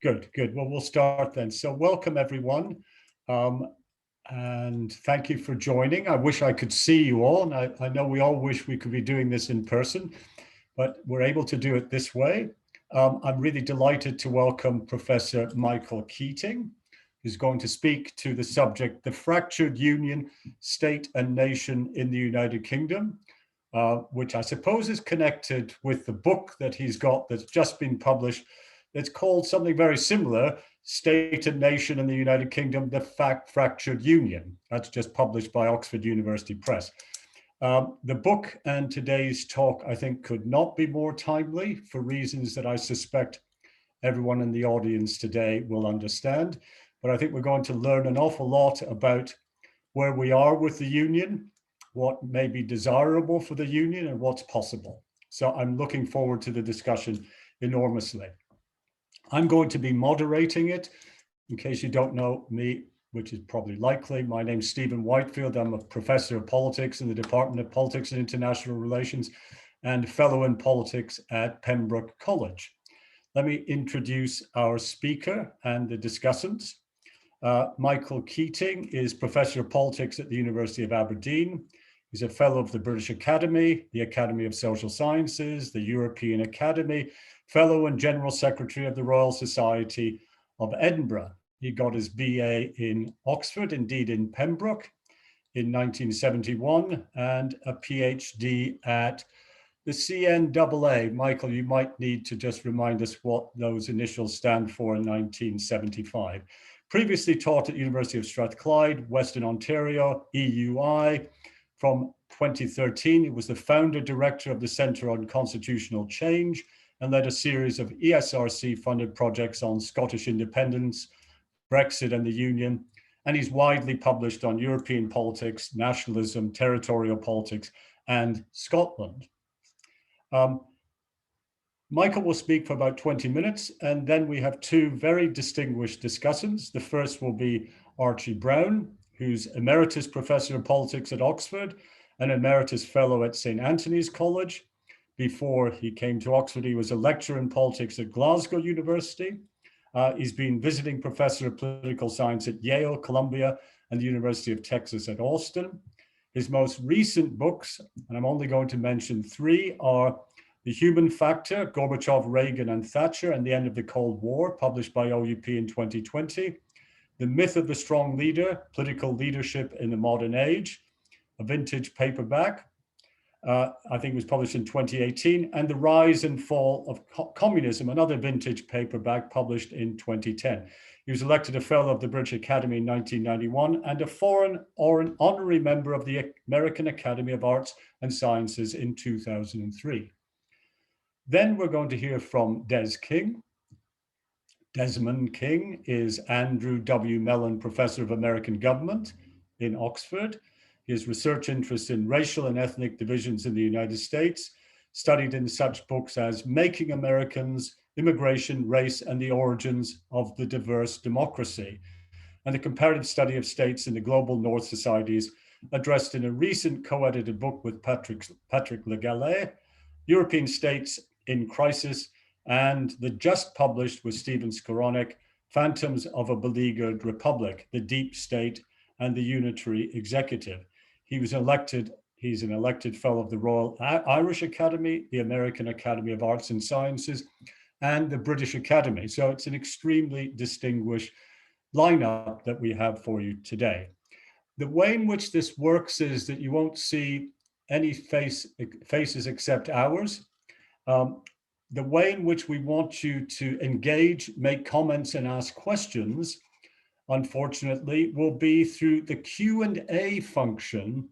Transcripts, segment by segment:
Good, good. Well, we'll start then. So welcome everyone. And thank you for joining. I wish I could see you all. And I know we all wish we could be doing this in person, but we're able to do it this way. I'm really delighted to welcome Professor Michael Keating, who's going to speak to the subject, the fractured union, state and nation in the United Kingdom, which I suppose is connected with the book that he's got that's just been published. It's called something very similar, State and Nation in the United Kingdom, the Fractured Union. That's just published by Oxford University Press. The book and today's talk, I think, could not be more timely for reasons that I suspect everyone in the audience today will understand. But I think we're going to learn an awful lot about where we are with the union, what may be desirable for the union, and what's possible. So I'm looking forward to the discussion enormously. I'm going to be moderating it. In case you don't know me, which is probably likely, my name's Stephen Whitefield. I'm a professor of politics in the Department of Politics and International Relations and fellow in politics at Pembroke College. Let me introduce our speaker and the discussants. Michael Keating is professor of politics at the University of Aberdeen. He's a fellow of the British Academy, the Academy of Social Sciences, the European Academy, fellow and general secretary of the Royal Society of Edinburgh. He got his BA in Oxford, indeed in Pembroke, in 1971, and a PhD at the CNAA. Michael, you might need to just remind us what those initials stand for in 1975. Previously taught at University of Strathclyde, Western Ontario, EUI. From 2013, he was the founder director of the Centre on Constitutional Change and led a series of ESRC-funded projects on Scottish independence, Brexit and the Union, and he's widely published on European politics, nationalism, territorial politics, and Scotland. Michael will speak for about 20 minutes, and then we have two very distinguished discussants. The first will be Archie Brown, who's Emeritus Professor of Politics at Oxford and Emeritus Fellow at St. Antony's College. Before he came to Oxford, he was a lecturer in politics at Glasgow University. He's been visiting professor of political science at Yale, Columbia, and the University of Texas at Austin. His most recent books, and I'm only going to mention three, are The Human Factor, Gorbachev, Reagan, and Thatcher, and the End of the Cold War, published by OUP in 2020. The Myth of the Strong Leader, Political Leadership in the Modern Age, a vintage paperback. I think it was published in 2018, and The Rise and Fall of Communism, another vintage paperback published in 2010. He was elected a fellow of the British Academy in 1991 and a foreign or an honorary member of the American Academy of Arts and Sciences in 2003. Then we're going to hear from Desmond King is Andrew W. Mellon Professor of American Government in Oxford. His research interests in racial and ethnic divisions in the United States, studied in such books as Making Americans, Immigration, Race, and the Origins of the Diverse Democracy, and the comparative study of states in the global North societies, addressed in a recent co-edited book with Patrick Legalet, European States in Crisis, and the just published with Stephen Skowronek, Phantoms of a Beleaguered Republic, the Deep State and the Unitary Executive. He's an elected fellow of the Royal Irish Academy, the American Academy of Arts and Sciences, and the British Academy. So it's an extremely distinguished lineup that we have for you today. The way in which this works is that you won't see any faces except ours. The way in which we want you to engage, make comments, and ask questions, unfortunately, will be through the Q&A function,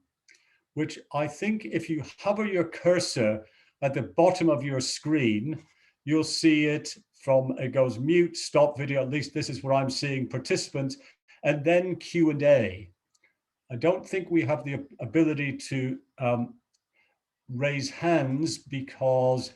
which I think if you hover your cursor at the bottom of your screen, you'll see it it goes mute, stop video, at least this is where I'm seeing participants, and then Q&A. I don't think we have the ability to raise hands because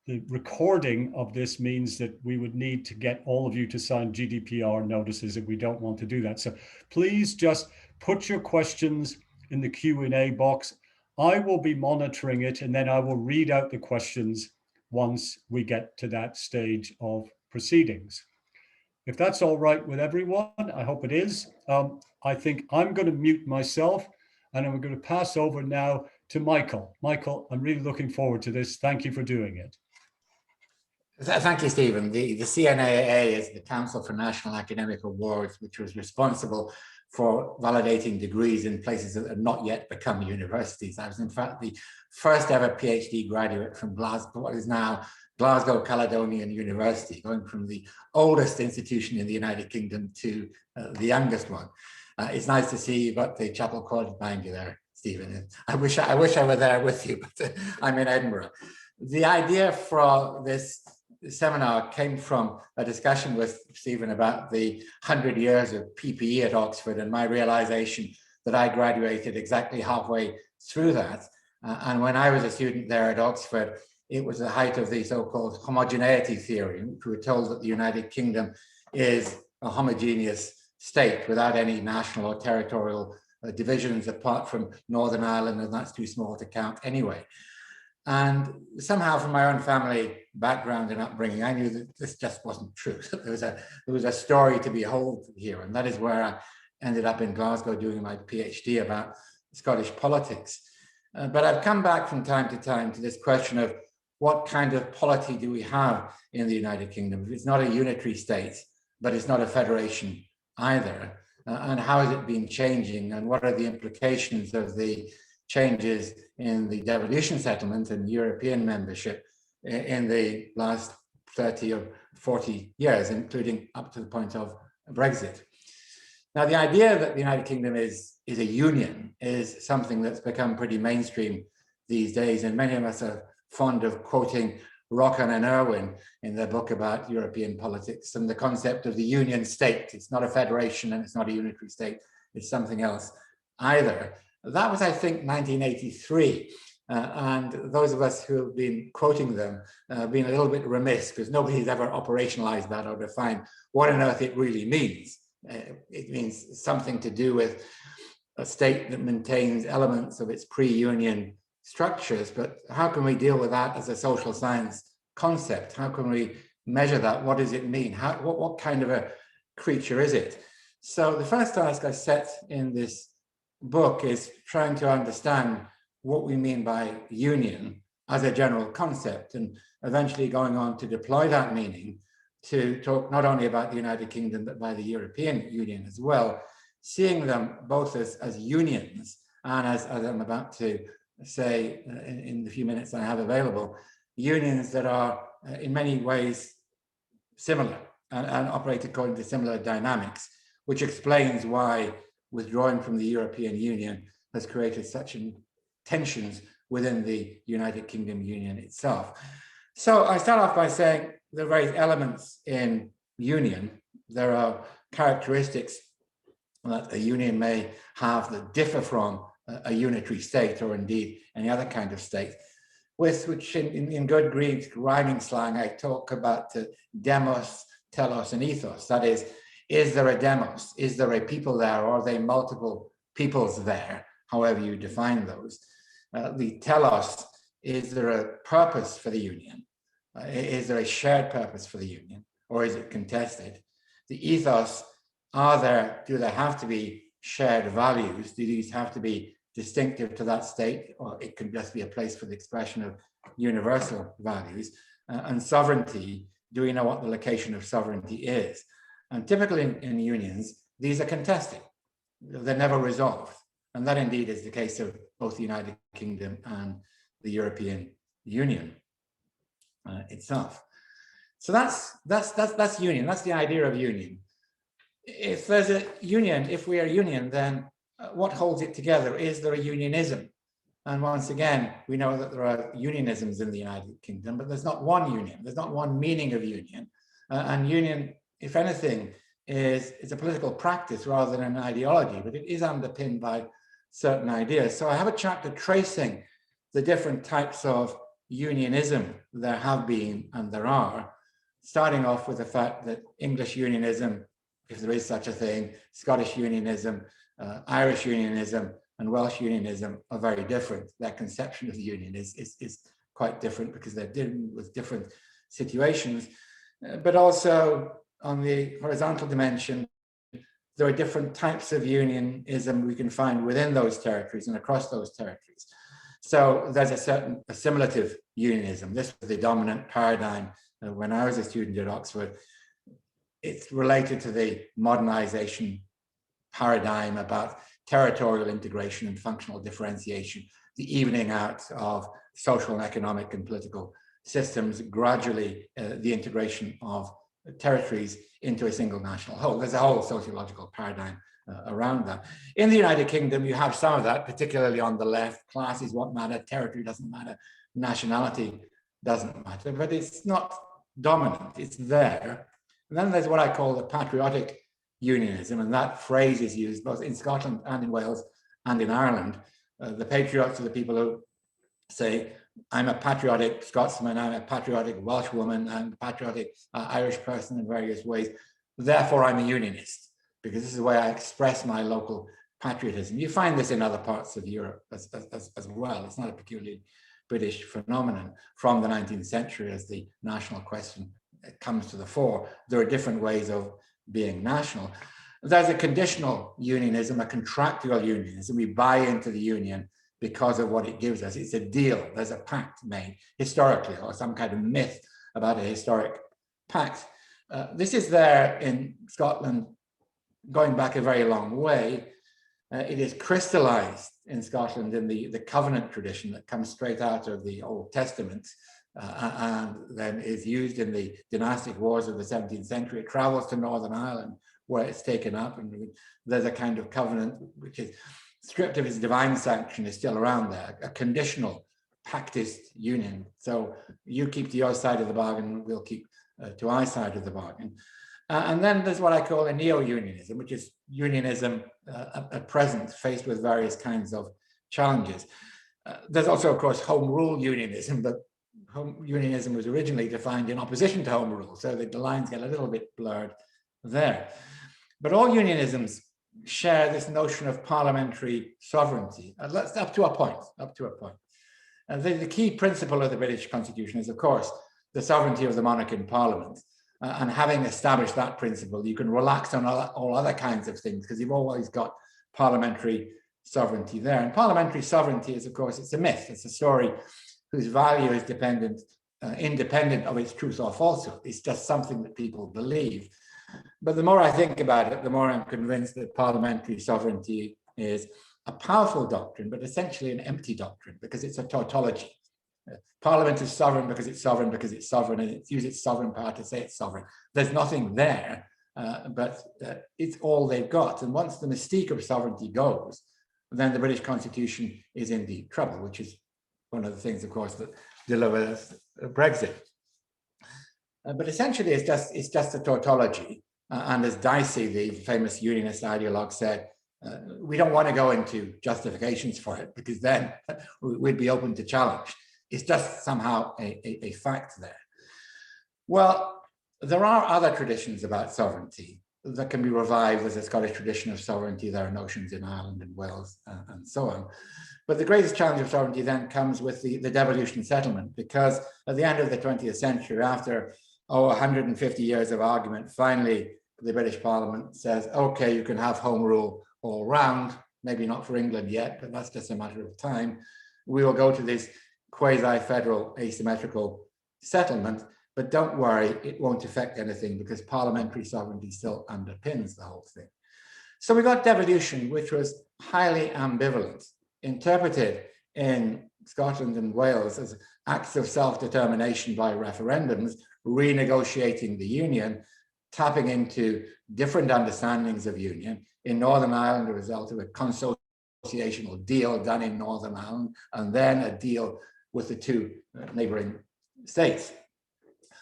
the recording of this means that we would need to get all of you to sign GDPR notices, and we don't want to do that. So please just put your questions in the Q&A box. I will be monitoring it, and then I will read out the questions once we get to that stage of proceedings. If that's all right with everyone, I hope it is. I think I'm going to mute myself, and I'm going to pass over now to Michael. Michael, I'm really looking forward to this. Thank you for doing it. Thank you, Stephen. The CNAA is the Council for National Academic Awards, which was responsible for validating degrees in places that have not yet become universities. I was, in fact, the first ever PhD graduate from Glasgow, what is now Glasgow Caledonian University, going from the oldest institution in the United Kingdom to the youngest one. It's nice to see you got the Chapel Court behind you there, Stephen. I wish I were there with you, but I'm in Edinburgh. The idea for this seminar came from a discussion with Stephen about the 100 years of PPE at Oxford and my realization that I graduated exactly halfway through that. And when I was a student there at Oxford, it was the height of the so-called homogeneity theory. We were told that the United Kingdom is a homogeneous state without any national or territorial divisions apart from Northern Ireland, and that's too small to count anyway. And somehow from my own family background and upbringing, I knew that this just wasn't true. There was a story to behold here, and that is where I ended up in Glasgow doing my PhD about Scottish politics. But I've come back from time to time to this question of what kind of polity do we have in the United Kingdom? It's not a unitary state, but it's not a federation either. And how has it been changing, and what are the implications of the changes in the devolution settlement and European membership in the last 30 or 40 years, including up to the point of Brexit. Now, the idea that the United Kingdom is a union is something that's become pretty mainstream these days, and many of us are fond of quoting Roccan and Irwin in their book about European politics and the concept of the union state. It's not a federation and it's not a unitary state, it's something else either. That was, I think, 1983. And those of us who have been quoting them have been a little bit remiss because nobody's ever operationalized that or defined what on earth it really means. It means something to do with a state that maintains elements of its pre-union structures, but how can we deal with that as a social science concept? How can we measure that? What does it mean? What kind of a creature is it? So the first task I set in this book is trying to understand what we mean by union as a general concept, and eventually going on to deploy that meaning to talk not only about the United Kingdom, but by the European Union as well, seeing them both as unions and as I'm about to say in the few minutes I have available, unions that are in many ways similar and operate according to similar dynamics, which explains why withdrawing from the European Union has created such tensions within the United Kingdom Union itself. So I start off by saying the various elements in union. There are characteristics that a union may have that differ from a unitary state, or indeed any other kind of state, with which in good Greek rhyming slang, I talk about demos, telos, and ethos. That is there a demos? Is there a people there, or are they multiple peoples there, however you define those? The telos, is there a purpose for the union? Is there a shared purpose for the union, or is it contested? The ethos, do there have to be shared values? Do these have to be distinctive to that state, or it can just be a place for the expression of universal values? And sovereignty, do we know what the location of sovereignty is? And typically in unions, these are contested. They're never resolved. And that indeed is the case of both the United Kingdom and the European Union itself. So that's union. That's the idea of union. If there's a union, if we are a union, then what holds it together? Is there a unionism? And once again, we know that there are unionisms in the United Kingdom, but there's not one union. There's not one meaning of union. And union, if anything, is a political practice rather than an ideology, but it is underpinned by certain ideas. So I have a chapter tracing the different types of unionism there have been and there are, starting off with the fact that English unionism, if there is such a thing, Scottish unionism, Irish unionism, and Welsh unionism are very different. Their conception of the union is quite different because they're dealing with different situations. but also on the horizontal dimension, there are different types of unionism we can find within those territories and across those territories. So there's a certain assimilative unionism. This was the dominant paradigm when I was a student at Oxford. It's related to the modernization paradigm about territorial integration and functional differentiation, the evening out of social and economic and political systems, gradually the integration of territories into a single national whole. There's a whole sociological paradigm around that. In the United Kingdom, you have some of that, particularly on the left. Class is what matters, territory doesn't matter, nationality doesn't matter, but it's not dominant, it's there. And then there's what I call the patriotic unionism, and that phrase is used both in Scotland and in Wales and in Ireland. The patriots are the people who say, I'm a patriotic Scotsman, I'm a patriotic Welsh woman, I'm a patriotic Irish person in various ways. Therefore, I'm a unionist, because this is the way I express my local patriotism. You find this in other parts of Europe as well. It's not a peculiarly British phenomenon from the 19th century as the national question comes to the fore. There are different ways of being national. There's a conditional unionism, a contractual unionism. We buy into the union because of what it gives us. It's a deal. There's a pact made historically, or some kind of myth about a historic pact. This is there in Scotland going back a very long way. It is crystallized in Scotland in the covenant tradition that comes straight out of the Old Testament and then is used in the dynastic wars of the 17th century. It travels to Northern Ireland where it's taken up, and there's a kind of covenant which is stripped of its divine sanction, is still around there, a conditional pactist union. So you keep to your side of the bargain, we'll keep to our side of the bargain. And then there's what I call a neo-unionism, which is unionism at present faced with various kinds of challenges. There's also, of course, home rule unionism, but home unionism was originally defined in opposition to home rule, so the lines get a little bit blurred there. But all unionisms share this notion of parliamentary sovereignty, up to a point. And the key principle of the British Constitution is, of course, the sovereignty of the monarch in Parliament. And having established that principle, you can relax on all other kinds of things because you've always got parliamentary sovereignty there. And parliamentary sovereignty is, of course, it's a myth. It's a story whose value is independent of its truth or falsehood. It's just something that people believe. But the more I think about it, the more I'm convinced that parliamentary sovereignty is a powerful doctrine, but essentially an empty doctrine because it's a tautology. Parliament is sovereign because it's sovereign because it's sovereign, and it uses its sovereign power to say it's sovereign. There's nothing there, but it's all they've got. And once the mystique of sovereignty goes, then the British Constitution is in deep trouble, which is one of the things, of course, that delivers Brexit. But essentially, it's just a tautology. And as Dicey, the famous unionist ideologue, said, we don't want to go into justifications for it because then we'd be open to challenge. It's just somehow a fact there. Well, there are other traditions about sovereignty that can be revived. There's a Scottish tradition of sovereignty. There are notions in Ireland and Wales and so on. But the greatest challenge of sovereignty then comes with the devolution settlement, because at the end of the 20th century, after 150 years of argument, finally the British Parliament says, okay, you can have home rule all round, maybe not for England yet, but that's just a matter of time. We will go to this quasi-federal asymmetrical settlement, but don't worry, it won't affect anything because parliamentary sovereignty still underpins the whole thing. So we got devolution, which was highly ambivalent, interpreted in Scotland and Wales as acts of self-determination by referendums, renegotiating the union, tapping into different understandings of union. In Northern Ireland, a result of a consociational deal done in Northern Ireland, and then a deal with the two neighboring states.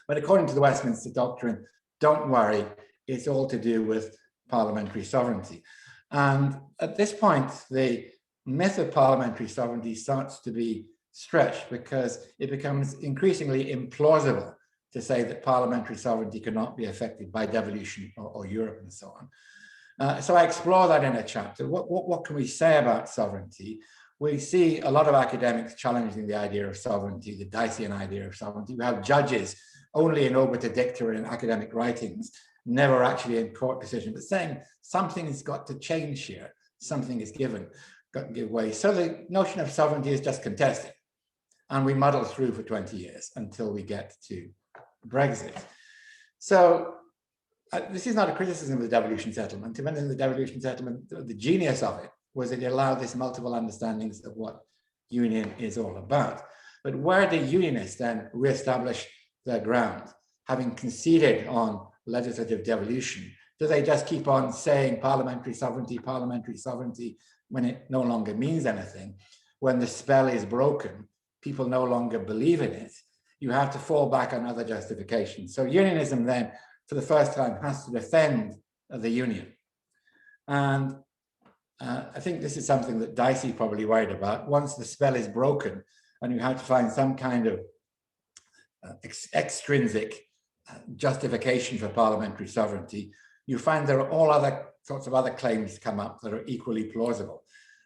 But according to the Westminster Doctrine, don't worry, it's all to do with parliamentary sovereignty. And at this point, the myth of parliamentary sovereignty starts to be stretched because it becomes increasingly implausible to say that parliamentary sovereignty cannot be affected by devolution or Europe and so on. So I explore that in a chapter. What can we say about sovereignty? We see a lot of academics challenging the idea of sovereignty, the Diceian idea of sovereignty. We have judges only in obiter dicta in academic writings, never actually in court decision, but saying something has got to change here, something is got to give way. So the notion of sovereignty is just contested, and we muddle through for 20 years until we get to Brexit. So this is not a criticism of the devolution settlement. Even in the devolution settlement, the genius of it was that it allowed this multiple understandings of what union is all about. But where do unionists then reestablish their ground, having conceded on legislative devolution? Do they just keep on saying parliamentary sovereignty, when it no longer means anything? When the spell is broken, people no longer believe in it. You have to fall back on other justifications. So unionism then, for the first time, has to defend the union. And I think this is something that Dicey probably worried about. Once the spell is broken and you have to find some kind of extrinsic justification for parliamentary sovereignty, you find there are all other sorts of other claims come up that are equally plausible.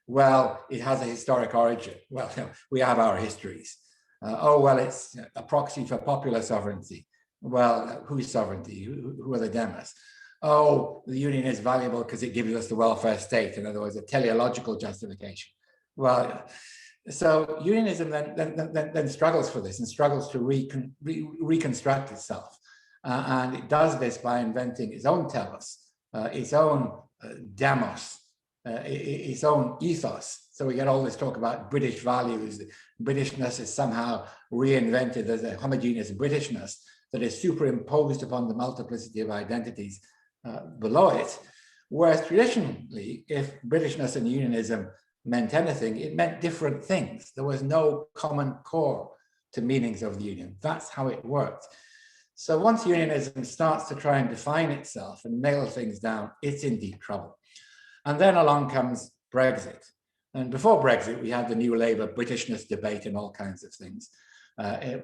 Well, it has a historic origin. Well, we have our histories. Oh, well, it's a proxy for popular sovereignty. Well, whose sovereignty? Who are the demos? Oh, the union is valuable because it gives us the welfare state. In other words, a teleological justification. Well, so unionism then struggles for this and struggles to reconstruct itself. And it does this by inventing its own telos, its own demos, its own ethos. So we get all this talk about British values. Britishness is somehow reinvented as a homogeneous Britishness that is superimposed upon the multiplicity of identities below it. Whereas traditionally, if Britishness and unionism meant anything, it meant different things. There was no common core to meanings of the union. That's how it worked. So once unionism starts to try and define itself and nail things down, it's in deep trouble. And then along comes Brexit. And before Brexit, we had the New Labour Britishness debate and all kinds of things.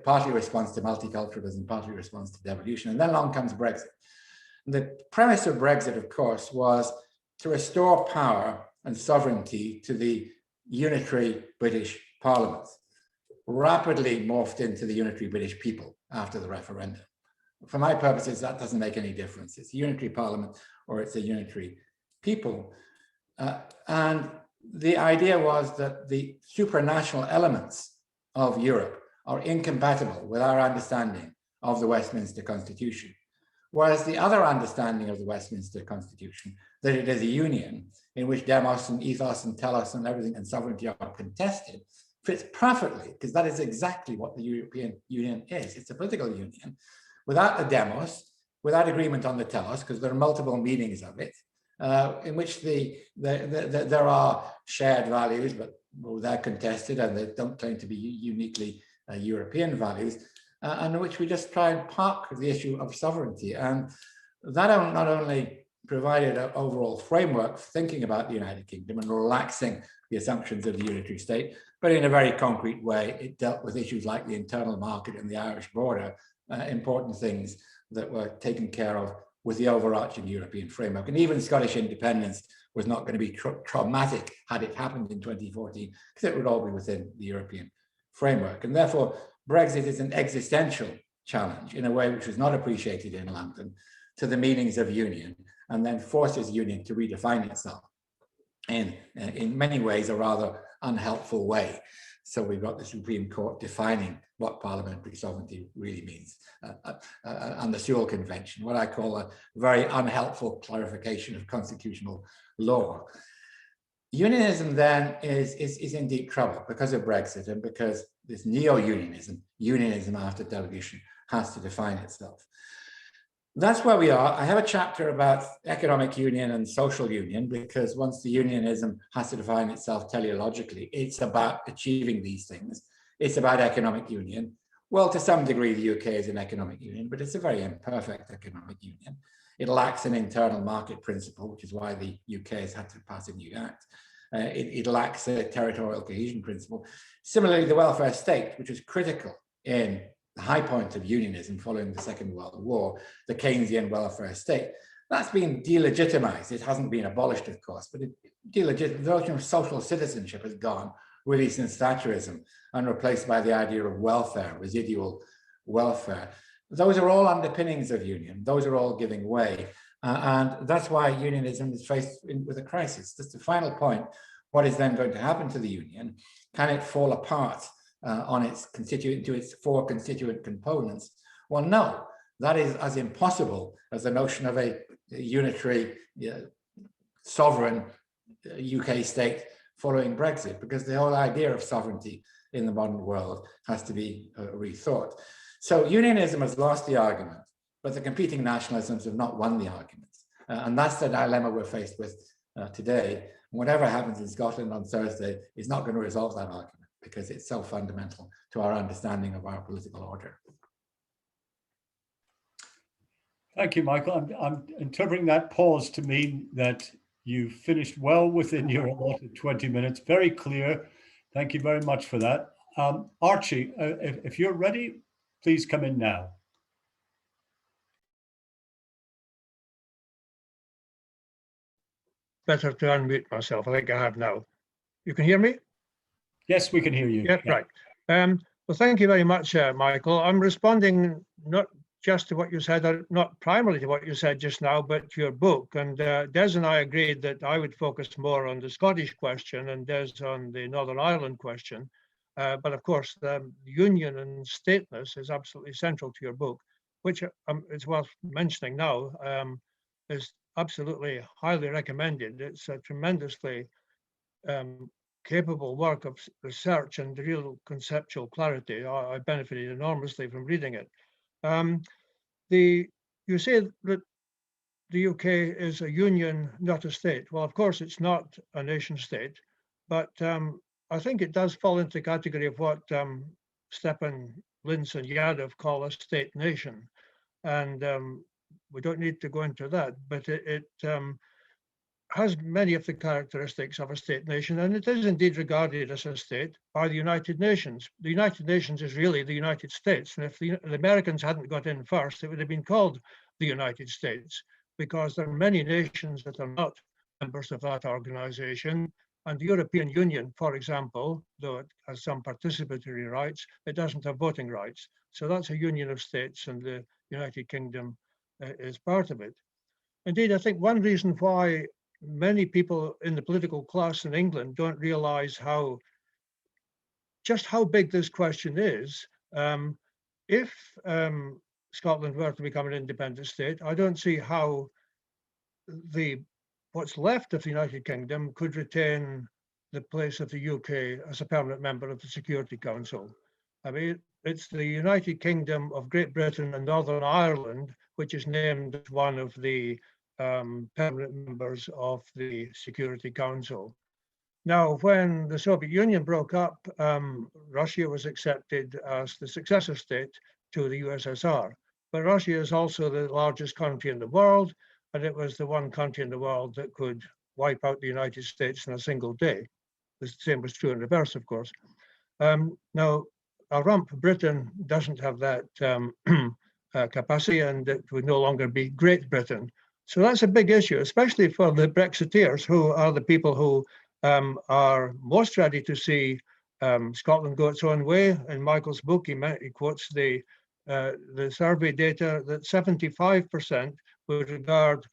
Partly response to multiculturalism, partly response to devolution. And then along comes Brexit. The premise of Brexit, of course, was to restore power and sovereignty to the unitary British Parliament, rapidly morphed into the unitary British people after the referendum. For my purposes, that doesn't make any difference. It's a unitary Parliament or it's a unitary people. And the idea was that the supranational elements of Europe are incompatible with our understanding of the Westminster Constitution. Whereas the other understanding of the Westminster Constitution, that it is a union in which demos and ethos and telos and everything and sovereignty are contested, fits perfectly, because that is exactly what the European Union is. It's a political union without the demos, without agreement on the telos, because there are multiple meanings of it, in which there are shared values, but they're contested and they don't claim to be uniquely European values, and in which we just try and park the issue of sovereignty. And that not only provided an overall framework for thinking about the United Kingdom and relaxing the assumptions of the unitary state, but in a very concrete way, it dealt with issues like the internal market and the Irish border, important things that were taken care of with the overarching European framework. And even Scottish independence was not going to be traumatic had it happened in 2014, because it would all be within the European framework. And therefore, Brexit is an existential challenge in a way which was not appreciated in London to the meanings of union, and then forces union to redefine itself in many ways a rather unhelpful way. So we've got the Supreme Court defining what parliamentary sovereignty really means, and the Sewell Convention, what I call a very unhelpful clarification of constitutional law. Unionism then is in deep trouble because of Brexit and because this neo-unionism, unionism after devolution, has to define itself. That's where we are. I have a chapter about economic union and social union, because once the unionism has to define itself teleologically, it's about achieving these things. It's about economic union. Well, to some degree, the UK is an economic union, but it's a very imperfect economic union. It lacks an internal market principle, which is why the UK has had to pass a new act. It lacks a territorial cohesion principle. Similarly, the welfare state, which is critical in the high point of unionism following the Second World War, the Keynesian welfare state, that's been delegitimized. It hasn't been abolished, of course, but the notion of social citizenship has gone really since Thatcherism and replaced by the idea of welfare, residual welfare. those are all underpinnings of union. Those are all giving way. And that's why unionism is faced with a crisis. That's the final point. What is then going to happen to the union? Can it fall apart on its constituent, to its four constituent components? Well, no, that is as impossible as the notion of a unitary sovereign UK state following Brexit, because the whole idea of sovereignty in the modern world has to be rethought. So unionism has lost the argument, but the competing nationalisms have not won the argument. And that's the dilemma we're faced with today. Whatever happens in Scotland on Thursday is not going to resolve that argument, because it's so fundamental to our understanding of our political order. Thank you, Michael. I'm interpreting that pause to mean that you finished well within your allotted 20 minutes. Very clear. Thank you very much for that. Archie, if you're ready, please come in now. Better to unmute myself. I think I have now. You can hear me? Yes, we can hear you. Yeah, right. Well, thank you very much, Michael. I'm responding not just to what you said, or not primarily to what you said just now, but to your book. And Des and I agreed that I would focus more on the Scottish question and Des on the Northern Ireland question. But of course, the union and stateness is absolutely central to your book, which it's worth mentioning now, is absolutely highly recommended. It's a tremendously capable work of research and real conceptual clarity. I benefited enormously from reading it. You say that the UK is a union, not a state. Well, of course, it's not a nation state, but I think it does fall into the category of what Stepan Linz and Yadav call a state nation. And we don't need to go into that, but it has many of the characteristics of a state nation, and it is indeed regarded as a state by the United Nations. The United Nations is really the United States, and if the Americans hadn't got in first, it would have been called the United States, because there are many nations that are not members of that organization. And the European Union, for example, though it has some participatory rights, it doesn't have voting rights. So that's a union of states, and the United Kingdom is part of it. Indeed, I think one reason why many people in the political class in England don't realize just how big this question is. If Scotland were to become an independent state, I don't see how what's left of the United Kingdom could retain the place of the UK as a permanent member of the Security Council. I mean, it's the United Kingdom of Great Britain and Northern Ireland, which is named as one of the permanent members of the Security Council. Now, when the Soviet Union broke up, Russia was accepted as the successor state to the USSR. But Russia is also the largest country in the world, and it was the one country in the world that could wipe out the United States in a single day. The same was true in reverse, of course. Now, a rump Britain doesn't have that capacity, and it would no longer be Great Britain. So that's a big issue, especially for the Brexiteers, who are the people who are most ready to see Scotland go its own way. In Michael's book, he quotes the survey data that 75% would regard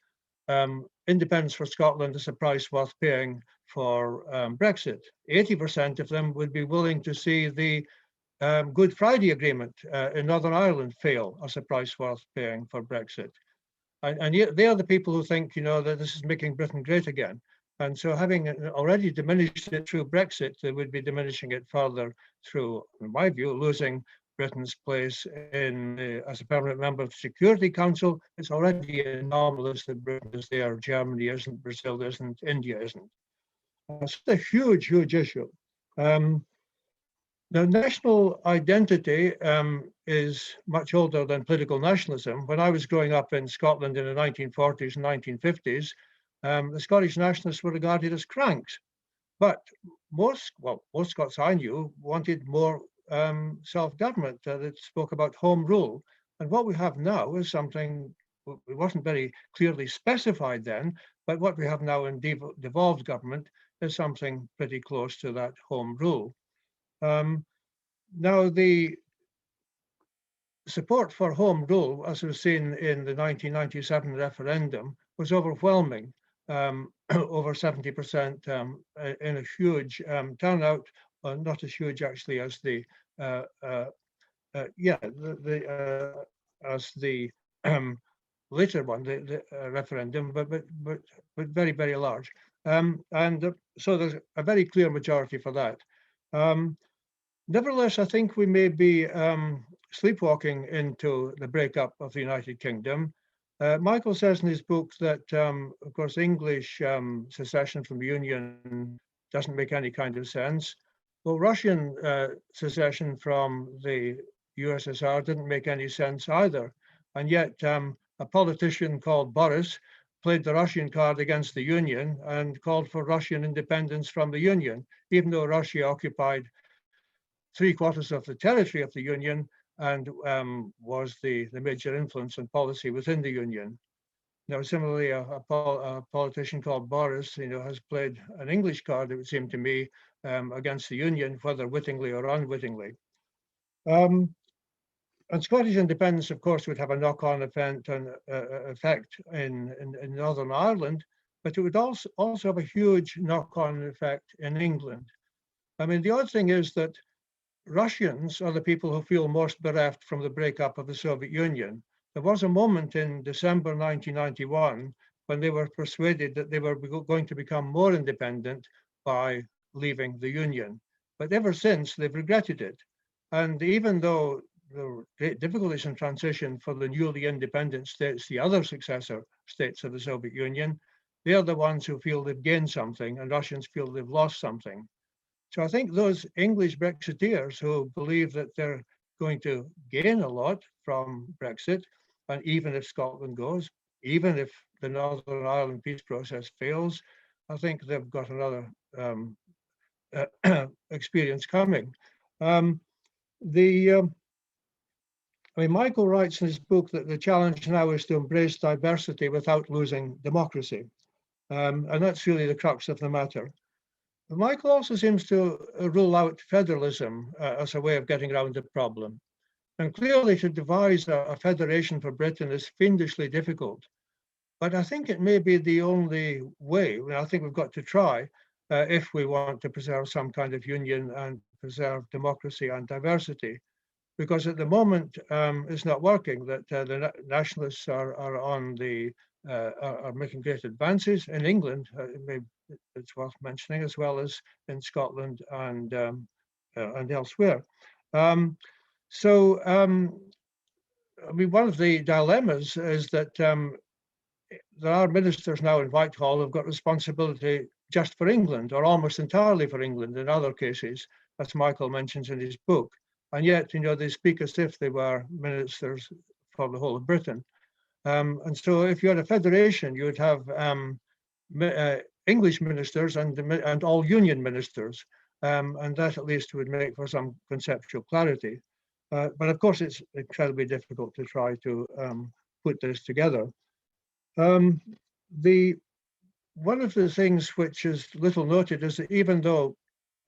independence for Scotland as a price worth paying for Brexit. 80% of them would be willing to see the Good Friday Agreement in Northern Ireland fail as a price worth paying for Brexit. And yet they are the people who think, that this is making Britain great again. And so having already diminished it through Brexit, they would be diminishing it further through, in my view, losing Britain's place as a permanent member of the Security Council. It's already anomalous that Britain is there, Germany isn't, Brazil isn't, India isn't. It's a huge, huge issue. Now, national identity is much older than political nationalism. When I was growing up in Scotland in the 1940s and 1950s, the Scottish nationalists were regarded as cranks. But most Scots I knew wanted more self-government. That spoke about home rule. And what we have now is something, it wasn't very clearly specified then, but what we have now in devolved government is something pretty close to that home rule. Now, the support for home rule, as was seen in the 1997 referendum, was overwhelming, over 70% in a huge turnout, not as huge actually as the as the later one, the referendum, but very, very large. So there's a very clear majority for that. Nevertheless, I think we may be sleepwalking into the breakup of the United Kingdom. Michael says in his book that, of course, English secession from the Union doesn't make any kind of sense. Well, Russian secession from the USSR didn't make any sense either. And yet a politician called Boris played the Russian card against the Union and called for Russian independence from the Union, even though Russia occupied 3/4 of the territory of the Union and was the major influence and policy within the Union. Now, similarly, a politician called Boris, has played an English card, it would seem to me, against the Union, whether wittingly or unwittingly. And Scottish independence, of course, would have a knock-on effect in Northern Ireland, but it would also have a huge knock-on effect in England. I mean, the odd thing is that Russians are the people who feel most bereft from the breakup of the Soviet Union. There was a moment in December 1991 when they were persuaded that they were going to become more independent by leaving the Union. But ever since, they've regretted it. And even though there were great difficulties in transition for the newly independent states, the other successor states of the Soviet Union, they're the ones who feel they've gained something, and Russians feel they've lost something. So I think those English Brexiteers who believe that they're going to gain a lot from Brexit, and even if Scotland goes, even if the Northern Ireland peace process fails, I think they've got another experience coming. Michael writes in his book that the challenge now is to embrace diversity without losing democracy. And that's really the crux of the matter. But Michael also seems to rule out federalism as a way of getting around the problem. And clearly to devise a federation for Britain is fiendishly difficult. But I think it may be the only way. I think we've got to try if we want to preserve some kind of union and preserve democracy and diversity. Because at the moment it's not working, that the nationalists are making great advances in England. It's worth mentioning, as well as in Scotland and elsewhere. One of the dilemmas is that there are ministers now in Whitehall who've got responsibility just for England, or almost entirely for England in other cases, as Michael mentions in his book. And yet, they speak as if they were ministers for the whole of Britain. And so if you had a federation, you would have English ministers and all union ministers. And that at least would make for some conceptual clarity. But of course, it's incredibly difficult to try to put this together. One of the things which is little noted is that even though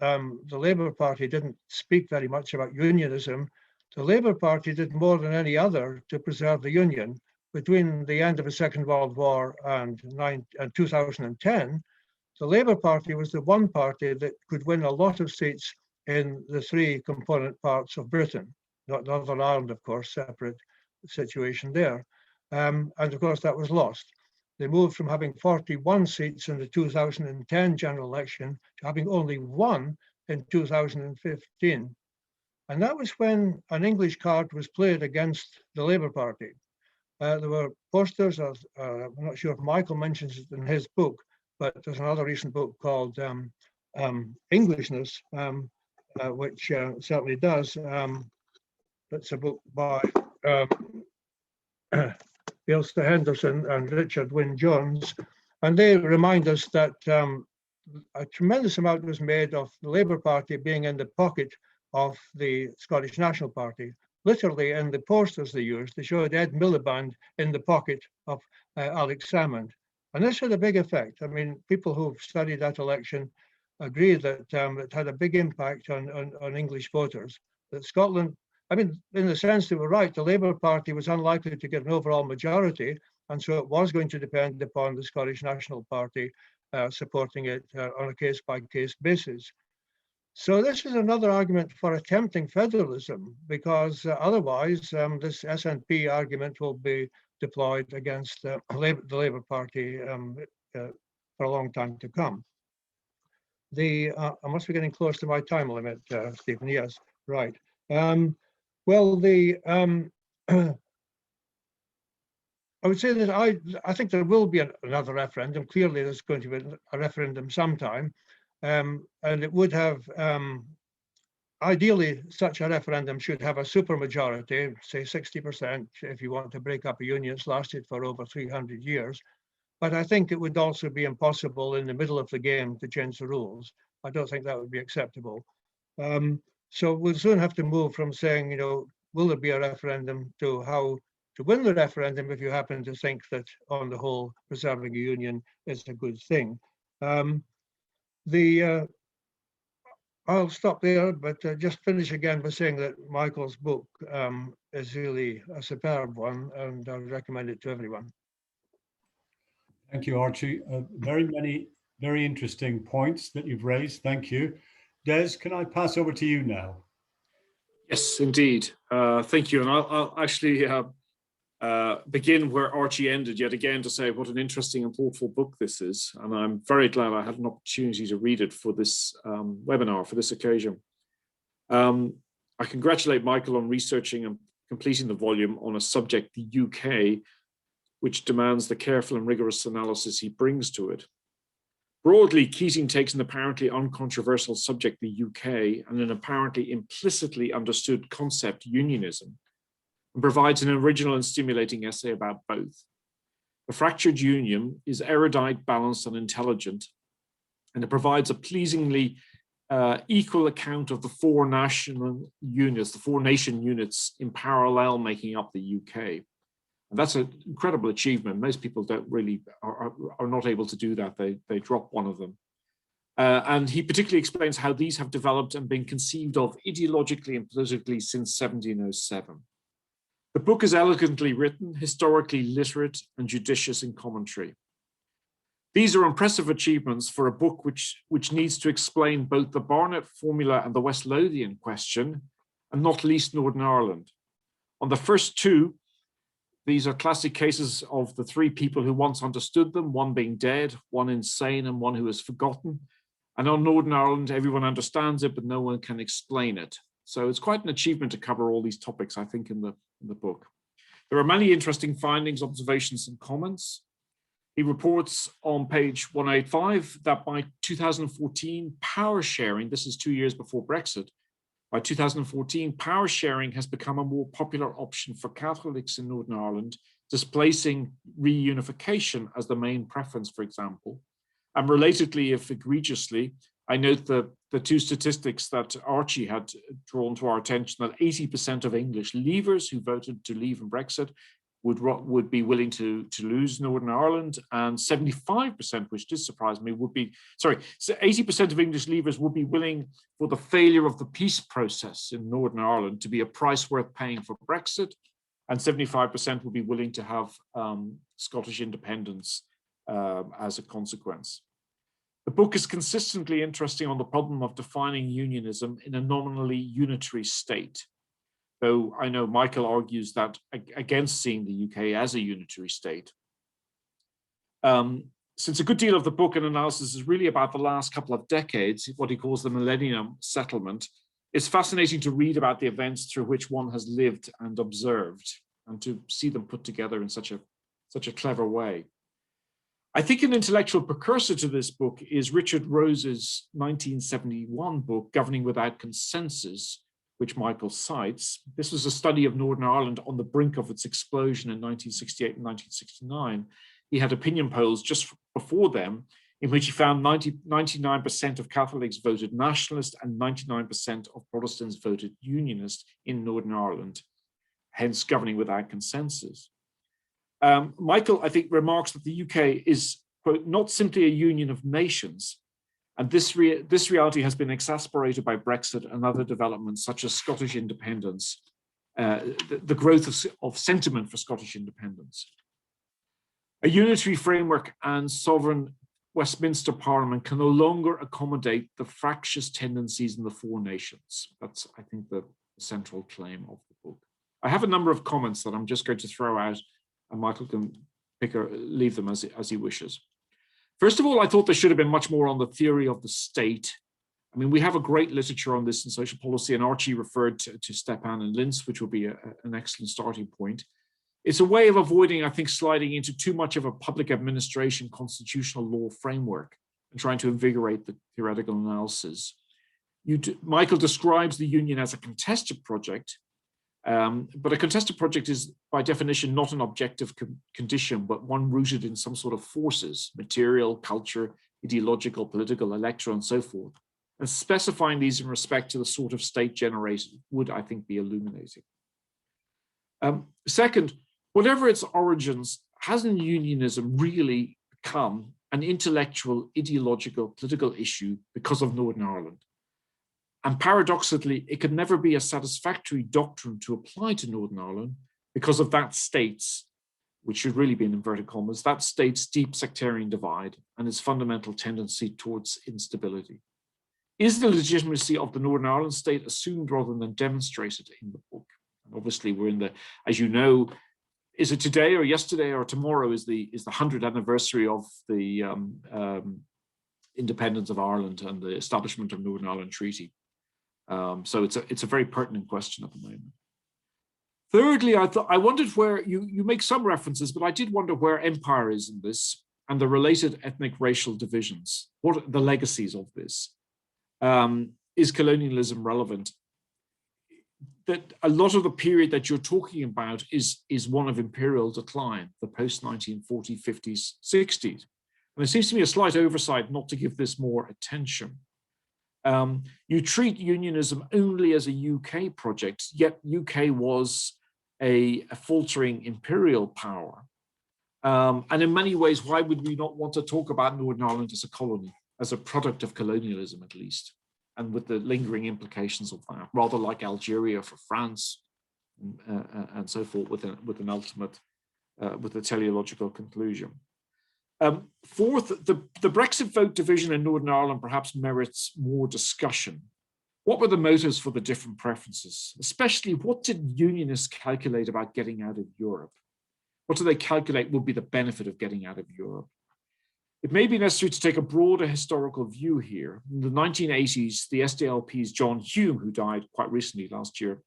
the Labour Party didn't speak very much about unionism, the Labour Party did more than any other to preserve the Union. Between the end of the Second World War and 2010, the Labour Party was the one party that could win a lot of seats in the three component parts of Britain. Not Northern Ireland, of course, separate situation there. And of course, that was lost. They moved from having 41 seats in the 2010 general election to having only one in 2015. And that was when an English card was played against the Labour Party. There were posters of, I'm not sure if Michael mentions it in his book, but there's another recent book called Englishness, which certainly does. That's a book by Ailsa Henderson and Richard Wynne-Jones, and they remind us that a tremendous amount was made of the Labour Party being in the pocket of the Scottish National Party. Literally, in the posters they used, they showed Ed Miliband in the pocket of Alex Salmond. And this had a big effect. I mean, people who've studied that election agree that it had a big impact on English voters, that Scotland I mean, in the sense they were right, the Labour Party was unlikely to get an overall majority, and so it was going to depend upon the Scottish National Party supporting it on a case-by-case basis. So this is another argument for attempting federalism, because otherwise this SNP argument will be deployed against the Labour Party for a long time to come. I must be getting close to my time limit, Stephen. Yes, right. Well, I would say that I think there will be another referendum. Clearly, there's going to be a referendum sometime, and it would have, ideally, such a referendum should have a supermajority, say 60%, if you want to break up a union that's lasted for over 300 years. But I think it would also be impossible in the middle of the game to change the rules. I don't think that would be acceptable. So we'll soon have to move from saying, you know, will there be a referendum, to how to win the referendum if you happen to think that, on the whole, preserving a union is a good thing. I'll stop there, but just finish again by saying that Michael's book is really a superb one, and I recommend it to everyone. Thank you, Archie. Very many, very interesting points that you've raised. Thank you. Des, can I pass over to you now? Yes, indeed. Thank you. And I'll actually begin where Archie ended yet again to say what an interesting and thoughtful book this is. And I'm very glad I had an opportunity to read it for this webinar, for this occasion. I congratulate Michael on researching and completing the volume on a subject, the UK, which demands the careful and rigorous analysis he brings to it. Broadly, Keating takes an apparently uncontroversial subject, the UK, and an apparently implicitly understood concept, unionism, and provides an original and stimulating essay about both. The Fractured Union is erudite, balanced, and intelligent, and it provides a pleasingly equal account of the four national units, the four nation units in parallel making up the UK. And that's an incredible achievement. Most people don't really are not able to do that. They drop one of them. And he particularly explains how these have developed and been conceived of ideologically and politically since 1707. The book is elegantly written, historically literate, and judicious in commentary. These are impressive achievements for a book which needs to explain both the Barnett formula and the West Lothian question, and not least Northern Ireland. On the first two, these are classic cases of the three people who once understood them, one being dead, one insane, and one who is forgotten. And on Northern Ireland, everyone understands it, but no one can explain it. So it's quite an achievement to cover all these topics, I think, in the book. There are many interesting findings, observations, and comments. He reports on page 185 that by 2014, power sharing, this is 2 years before Brexit, by 2014, power sharing has become a more popular option for Catholics in Northern Ireland, displacing reunification as the main preference, for example. And relatedly, if egregiously, I note the two statistics that Archie had drawn to our attention, that 80% of English leavers who voted to leave in Brexit would be willing to lose Northern Ireland, and 75%, which did surprise me, would be, sorry, so 80% of English leavers would be willing for the failure of the peace process in Northern Ireland to be a price worth paying for Brexit, and 75% would be willing to have Scottish independence as a consequence. The book is consistently interesting on the problem of defining unionism in a nominally unitary state, though I know Michael argues that against seeing the UK as a unitary state. Since a good deal of the book and analysis is really about the last couple of decades, what he calls the Millennium Settlement, it's fascinating to read about the events through which one has lived and observed, and to see them put together in such a clever way. I think an intellectual precursor to this book is Richard Rose's 1971 book, Governing Without Consensus, which Michael cites. This was a study of Northern Ireland on the brink of its explosion in 1968 and 1969. He had opinion polls just before them in which he found 99% of Catholics voted nationalist and 99% of Protestants voted unionist in Northern Ireland, hence governing without consensus. Michael, I think, remarks that the UK is, quote, not simply a union of nations, and this reality has been exacerbated by Brexit and other developments such as Scottish independence the growth of sentiment for Scottish independence. A unitary framework and sovereign Westminster Parliament can no longer accommodate the fractious tendencies in the four nations. That's, I think, the central claim of the book. I have a number of comments that I'm just going to throw out, and Michael can pick or leave them as he wishes. First of all, I thought there should have been much more on the theory of the state. I mean, we have a great literature on this in social policy, and Archie referred to Stepan and Linz, which will be an excellent starting point. It's a way of avoiding, I think, sliding into too much of a public administration constitutional law framework and trying to invigorate the theoretical analysis. Michael describes the union as a contested project, but a contested project is by definition not an objective condition, but one rooted in some sort of forces, material, culture, ideological, political, electoral, and so forth. And specifying these in respect to the sort of state generated would, I think, be illuminating. Second, whatever its origins, hasn't unionism really become an intellectual, ideological, political issue because of Northern Ireland? And paradoxically, it could never be a satisfactory doctrine to apply to Northern Ireland because of that state's, which should really be in inverted commas, that state's deep sectarian divide and its fundamental tendency towards instability. Is the legitimacy of the Northern Ireland state assumed rather than demonstrated in the book? And obviously, we're in the, as you know, is it today or yesterday or tomorrow is the 100th anniversary of the independence of Ireland and the establishment of Northern Ireland Treaty. So it's a very pertinent question at the moment. Thirdly, I wondered where you make some references, but I did wonder where empire is in this and the related ethnic racial divisions. What are the legacies of this? Is colonialism relevant? That a lot of the period that you're talking about is one of imperial decline, the post-1940s, 50s, 60s. And it seems to me a slight oversight not to give this more attention. You treat unionism only as a UK project, yet UK was a faltering imperial power. And in many ways, why would we not want to talk about Northern Ireland as a colony, as a product of colonialism at least, and with the lingering implications of that, rather like Algeria for France and so forth, with an ultimate, with a teleological conclusion. Fourth, the Brexit vote division in Northern Ireland perhaps merits more discussion. What were the motives for the different preferences? Especially, what did unionists calculate about getting out of Europe? What do they calculate would be the benefit of getting out of Europe? It may be necessary to take a broader historical view here. In the 1980s, the SDLP's John Hume, who died quite recently last year,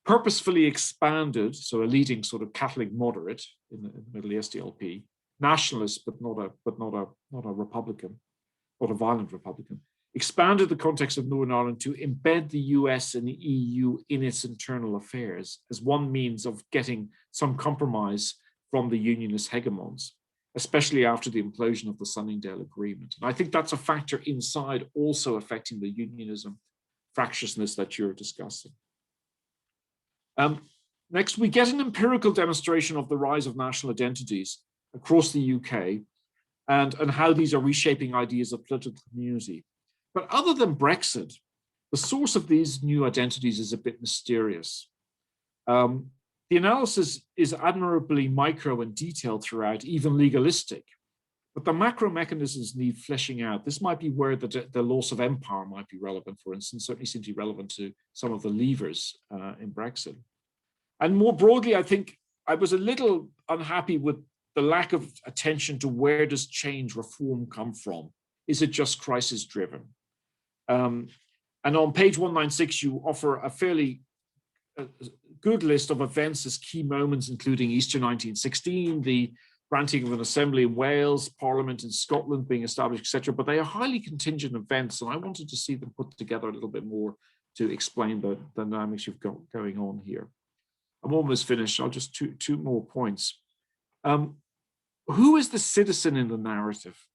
purposefully expanded, so a leading sort of Catholic moderate in the middle of the SDLP, nationalist, but not a Republican, not a violent Republican, expanded the context of Northern Ireland to embed the US and the EU in its internal affairs as one means of getting some compromise from the unionist hegemons, especially after the implosion of the Sunningdale Agreement. And I think that's a factor inside also affecting the unionism fractiousness that you're discussing. Next, we get an empirical demonstration of the rise of national identities across the UK and how these are reshaping ideas of political community. But other than Brexit, the source of these new identities is a bit mysterious. The analysis is admirably micro and detailed throughout, even legalistic, but the macro mechanisms need fleshing out. This might be where the loss of empire might be relevant, for instance, certainly seems to be relevant to some of the levers in Brexit. And more broadly, I think I was a little unhappy with the lack of attention to where does change reform come from? Is it just crisis driven? And on page 196, you offer a fairly good list of events as key moments, including Easter 1916, the granting of an assembly in Wales, Parliament in Scotland being established, etc. But they are highly contingent events, and I wanted to see them put together a little bit more to explain the dynamics you've got going on here. I'm almost finished. I'll just two more points. Who is the citizen in the narrative?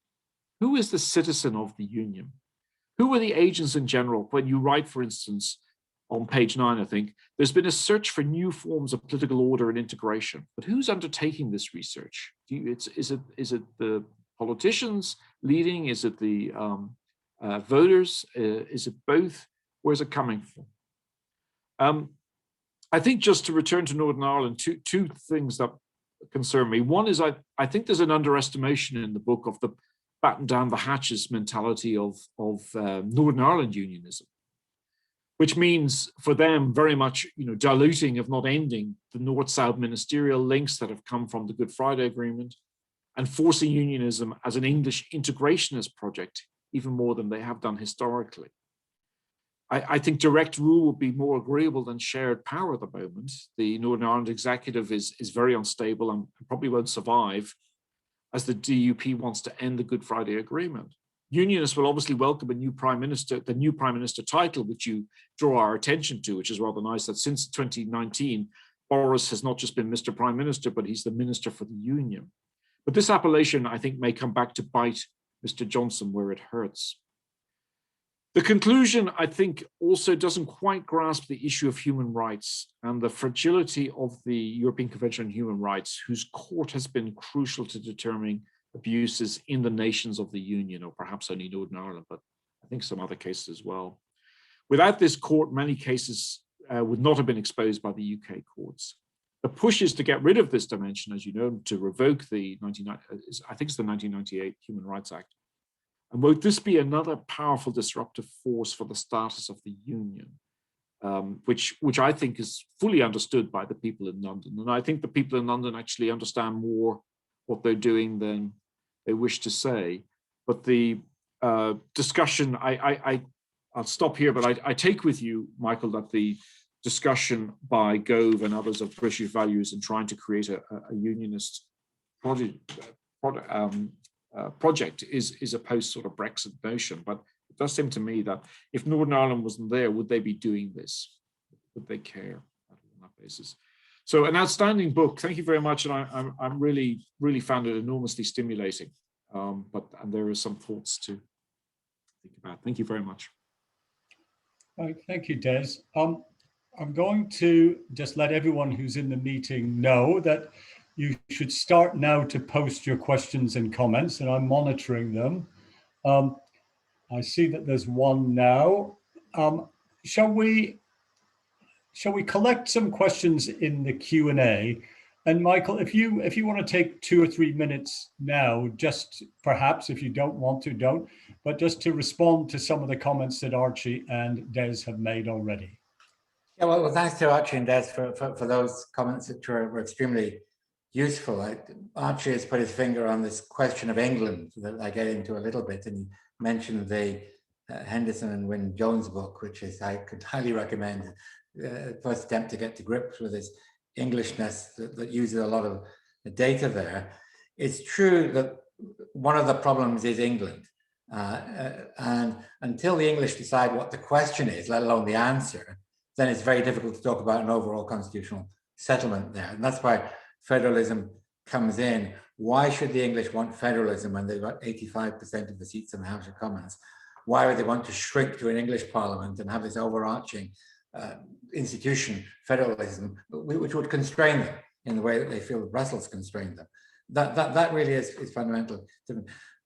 Who is the citizen of the union? Who are the agents in general? When you write, for instance, on page 9, I think, there's been a search for new forms of political order and integration. But who's undertaking this research? Is it the politicians leading? Is it the voters? Is it both? Where's it coming from? I think just to return to Northern Ireland, two things that concern me. One is I think there's an underestimation in the book of the batten down the hatches mentality of Northern Ireland unionism, which means for them very much, diluting, if not ending, the North-South ministerial links that have come from the Good Friday Agreement, and forcing unionism as an English integrationist project, even more than they have done historically. I think direct rule would be more agreeable than shared power at the moment. The Northern Ireland executive is very unstable and probably won't survive, as the DUP wants to end the Good Friday Agreement. Unionists will obviously welcome a new prime minister, the new prime minister title, which you draw our attention to, which is rather nice, that since 2019, Boris has not just been Mr. Prime Minister, but he's the Minister for the Union. But this appellation, I think, may come back to bite Mr. Johnson where it hurts. The conclusion, I think, also doesn't quite grasp the issue of human rights and the fragility of the European Convention on Human Rights, whose court has been crucial to determining abuses in the nations of the Union, or perhaps only Northern Ireland, but I think some other cases as well. Without this court, many cases would not have been exposed by the UK courts. The push is to get rid of this dimension, as you know, to revoke the 1998 Human Rights Act. And would this be another powerful disruptive force for the status of the Union, which I think is fully understood by the people in London. And I think the people in London actually understand more what they're doing than they wish to say. But the discussion, I'll stop here, but I take with you, Michael, that the discussion by Gove and others of British values in trying to create a unionist project is a post sort of Brexit notion. But it does seem to me that if Northern Ireland wasn't there, would they be doing this? Would they care on that basis? So an outstanding book. Thank you very much. And I'm really found it enormously stimulating. And there are some thoughts to think about. Thank you very much. Thank you, Des. I'm going to just let everyone who's in the meeting know that you should start now to post your questions and comments, and I'm monitoring them. I see that there's one now. Shall we collect some questions in the Q&A? And Michael, if you want to take 2 or 3 minutes now, just perhaps if you don't want to, don't, but just to respond to some of the comments that Archie and Des have made already. Yeah, well, thanks to Archie and Des for those comments that were extremely useful. Archie has put his finger on this question of England that I get into a little bit, and he mentioned the Henderson and Wynne Jones book, which I could highly recommend. First attempt to get to grips with this Englishness that uses a lot of the data there. It's true that one of the problems is England. And until the English decide what the question is, let alone the answer, then it's very difficult to talk about an overall constitutional settlement there. And that's why federalism comes in. Why should the English want federalism when they've got 85% of the seats in the House of Commons? Why would they want to shrink to an English parliament and have this overarching institution, federalism, which would constrain them in the way that they feel that Brussels constrained them? That really is fundamental.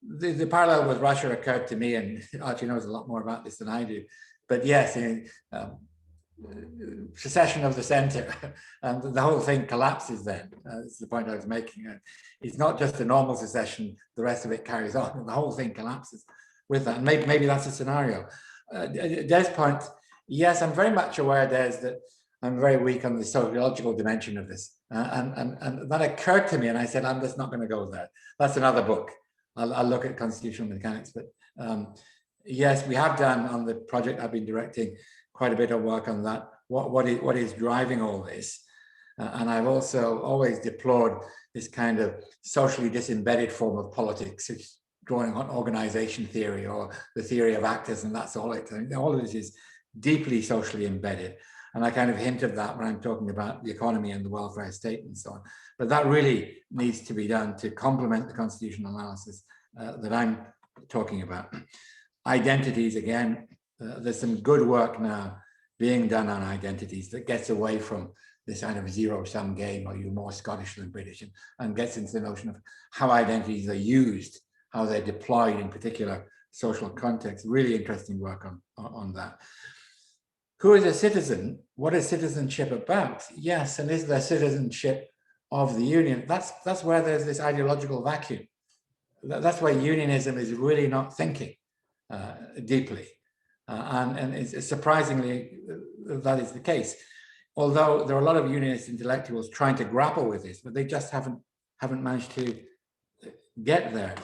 The parallel with Russia occurred to me, and Archie knows a lot more about this than I do. But yes, secession of the centre, and the whole thing collapses then. That's the point I was making. It's not just a normal secession, the rest of it carries on, and the whole thing collapses with that. And maybe that's a scenario. Des' point, yes, I'm very much aware, Des, that I'm very weak on the sociological dimension of this. And that occurred to me, and I said, I'm just not going to go there. That's another book. I'll look at constitutional mechanics. But yes, we have done on the project I've been directing quite a bit of work on that. What is driving all this? And I've also always deplored this kind of socially disembedded form of politics. It's drawing on organization theory or the theory of actors, and that's all it. All of this is deeply socially embedded. And I kind of hint at that when I'm talking about the economy and the welfare state and so on. But that really needs to be done to complement the constitutional analysis that I'm talking about. Identities, again, there's some good work now being done on identities that gets away from this kind of zero-sum game, are you more Scottish than British, and gets into the notion of how identities are used, how they're deployed in particular social contexts. Really interesting work on that. who is a citizen? What is citizenship about? Yes, and is there citizenship of the union? That's where there's this ideological vacuum. That's where unionism is really not thinking deeply. And it's surprisingly, that is the case. Although there are a lot of unionist intellectuals trying to grapple with this, but they just haven't managed to get there.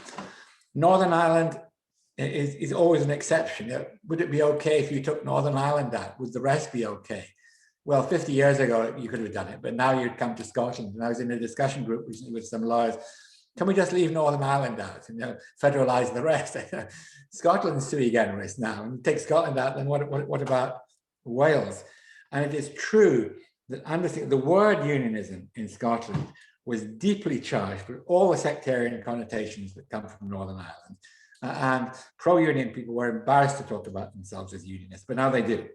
Northern Ireland is always an exception. Would it be okay if you took Northern Ireland out? Would the rest be okay? Well, 50 years ago, you could have done it, but now you'd come to Scotland. And I was in a discussion group recently with some lawyers. Can we just leave Northern Ireland out and federalize the rest? Scotland's sui generis now. And take Scotland out, then what about Wales? And it is true that the word unionism in Scotland was deeply charged with all the sectarian connotations that come from Northern Ireland. And pro-union people were embarrassed to talk about themselves as unionists, but now they do.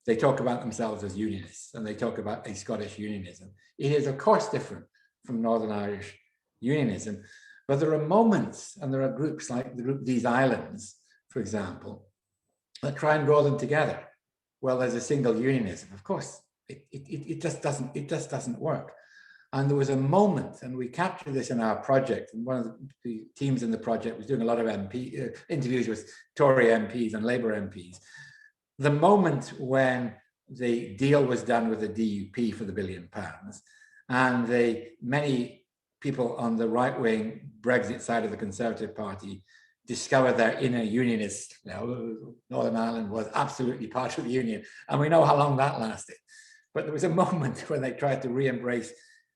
They talk about themselves as unionists, and they talk about a Scottish unionism. It is, of course, different from Northern Irish unionism, but there are moments, and there are groups like the group These Islands, for example, that try and draw them together. Well, there's a single unionism. Of course, it just doesn't work. And there was a moment, and we captured this in our project, and one of the teams in the project was doing a lot of interviews with Tory MPs and Labour MPs. The moment when the deal was done with the DUP for the £1 billion, and many people on the right-wing Brexit side of the Conservative Party discovered their inner unionist. Northern Ireland was absolutely part of the union, and we know how long that lasted. But there was a moment when they tried to re-embrace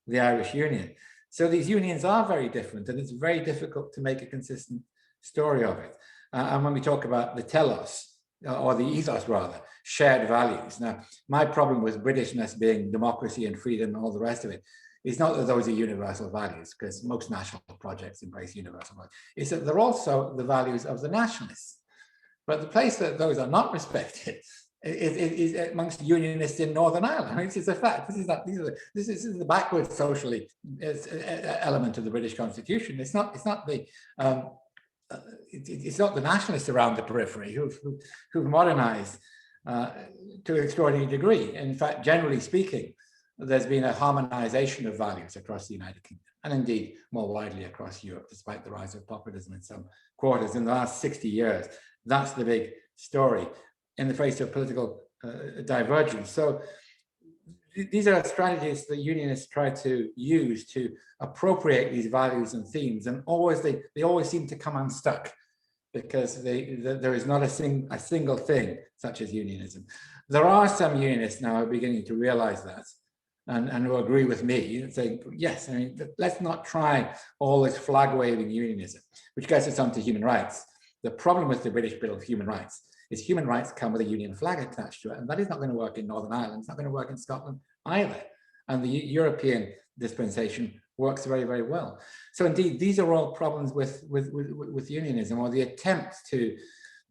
the Irish Union. So these unions are very different, and it's very difficult to make a consistent story of it. And when we talk about the telos, or the ethos rather, shared values. Now, my problem with Britishness being democracy and freedom and all the rest of it, it's not that those are universal values, because most national projects embrace universal values. It's that they're also the values of the nationalists. But the place that those are not respected is amongst unionists in Northern Ireland. I mean, this is a fact. This is the backward socially element of the British Constitution. It's not the nationalists around the periphery who've modernized to an extraordinary degree. In fact, generally speaking, there's been a harmonization of values across the United Kingdom, and indeed more widely across Europe, despite the rise of populism in some quarters in the last 60 years. That's the big story in the face of political divergence. So these are strategies that unionists try to use to appropriate these values and themes, and they always seem to come unstuck, because there is not a single thing such as unionism. There are some unionists now who are beginning to realize that, and who agree with me, saying, yes, I mean, let's not try all this flag-waving unionism, which gets us onto human rights. The problem with the British Bill of Human Rights is human rights come with a union flag attached to it, and that is not going to work in Northern Ireland. It's not going to work in Scotland either. And the European dispensation works very, very well. So indeed, these are all problems with unionism, or the attempt to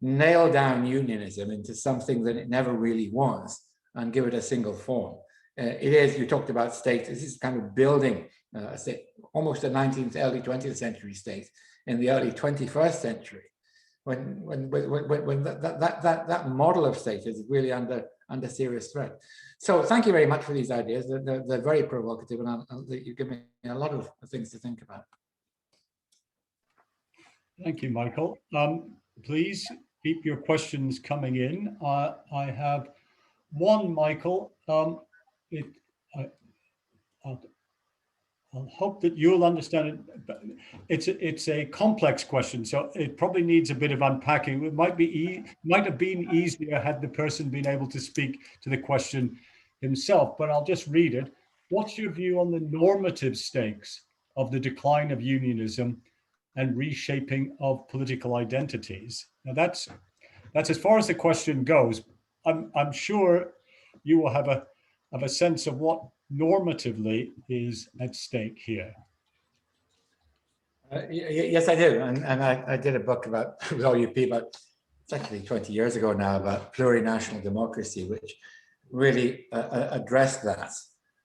nail down unionism into something that it never really was and give it a single form. It is, you talked about state, this is kind of building almost a 19th, early 20th century state in the early 21st century, when that model of state is really under serious threat. So thank you very much for these ideas. They're very provocative, and you give me a lot of things to think about. Thank you, Michael. Please keep your questions coming in. I have one, Michael. I'll hope that you'll understand it. It's a complex question, so it probably needs a bit of unpacking. It might have been easier had the person been able to speak to the question himself, but I'll just read it. What's your view on the normative stakes of the decline of unionism and reshaping of political identities? Now that's as far as the question goes. I'm sure you will have a sense of what normatively is at stake here. Yes, I do. And I did a book with OUP it's actually 20 years ago now, about plurinational democracy, which really addressed that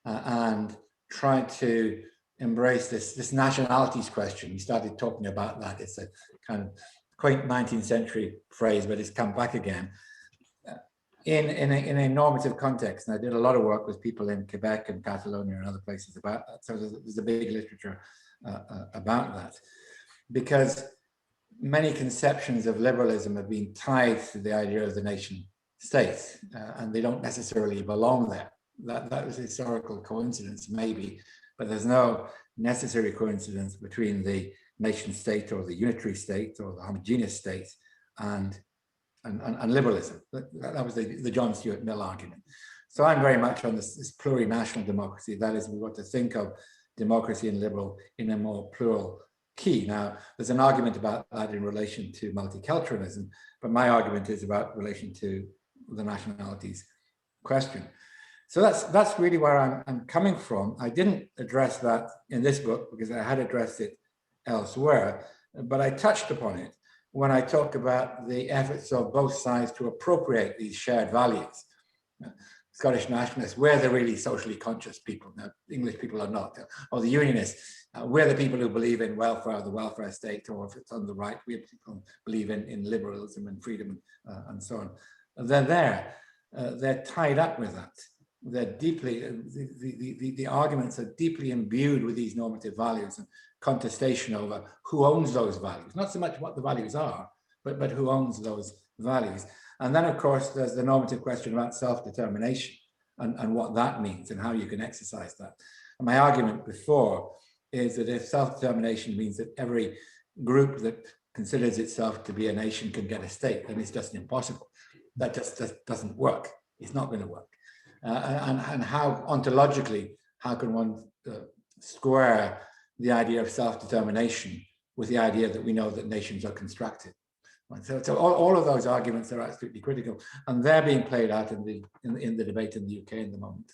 and tried to embrace this nationalities question. We started talking about that. It's a kind of quaint 19th century phrase, but it's come back again. in a normative context. And I did a lot of work with people in Quebec and Catalonia and other places about that. So there's a big literature about that, because many conceptions of liberalism have been tied to the idea of the nation state, and they don't necessarily belong there. That was a historical coincidence, maybe, but there's no necessary coincidence between the nation state or the unitary state or the homogeneous state and liberalism. That was the John Stuart Mill argument. So I'm very much on this plurinational democracy. That is, we want to think of democracy and liberal in a more plural key. Now, there's an argument about that in relation to multiculturalism, but my argument is about relation to the nationalities question. So that's really where I'm coming from. I didn't address that in this book because I had addressed it elsewhere, but I touched upon it when I talk about the efforts of both sides to appropriate these shared values. Scottish nationalists, we're the really socially conscious people. Now, English people are not. Or the Unionists, we're the people who believe in welfare, the welfare state, or if it's on the right, we believe in liberalism and freedom and so on. They're there. They're tied up with that. They're deeply, the arguments are deeply imbued with these normative values and contestation over who owns those values. Not so much what the values are, but who owns those values. And then, of course, there's the normative question about self-determination and what that means and how you can exercise that. And my argument before is that if self-determination means that every group that considers itself to be a nation can get a state, then it's just impossible. That just doesn't work. It's not going to work. And how ontologically, how can one square the idea of self-determination with the idea that we know that nations are constructed? So all of those arguments are absolutely critical, and they're being played out in the debate in the UK in the moment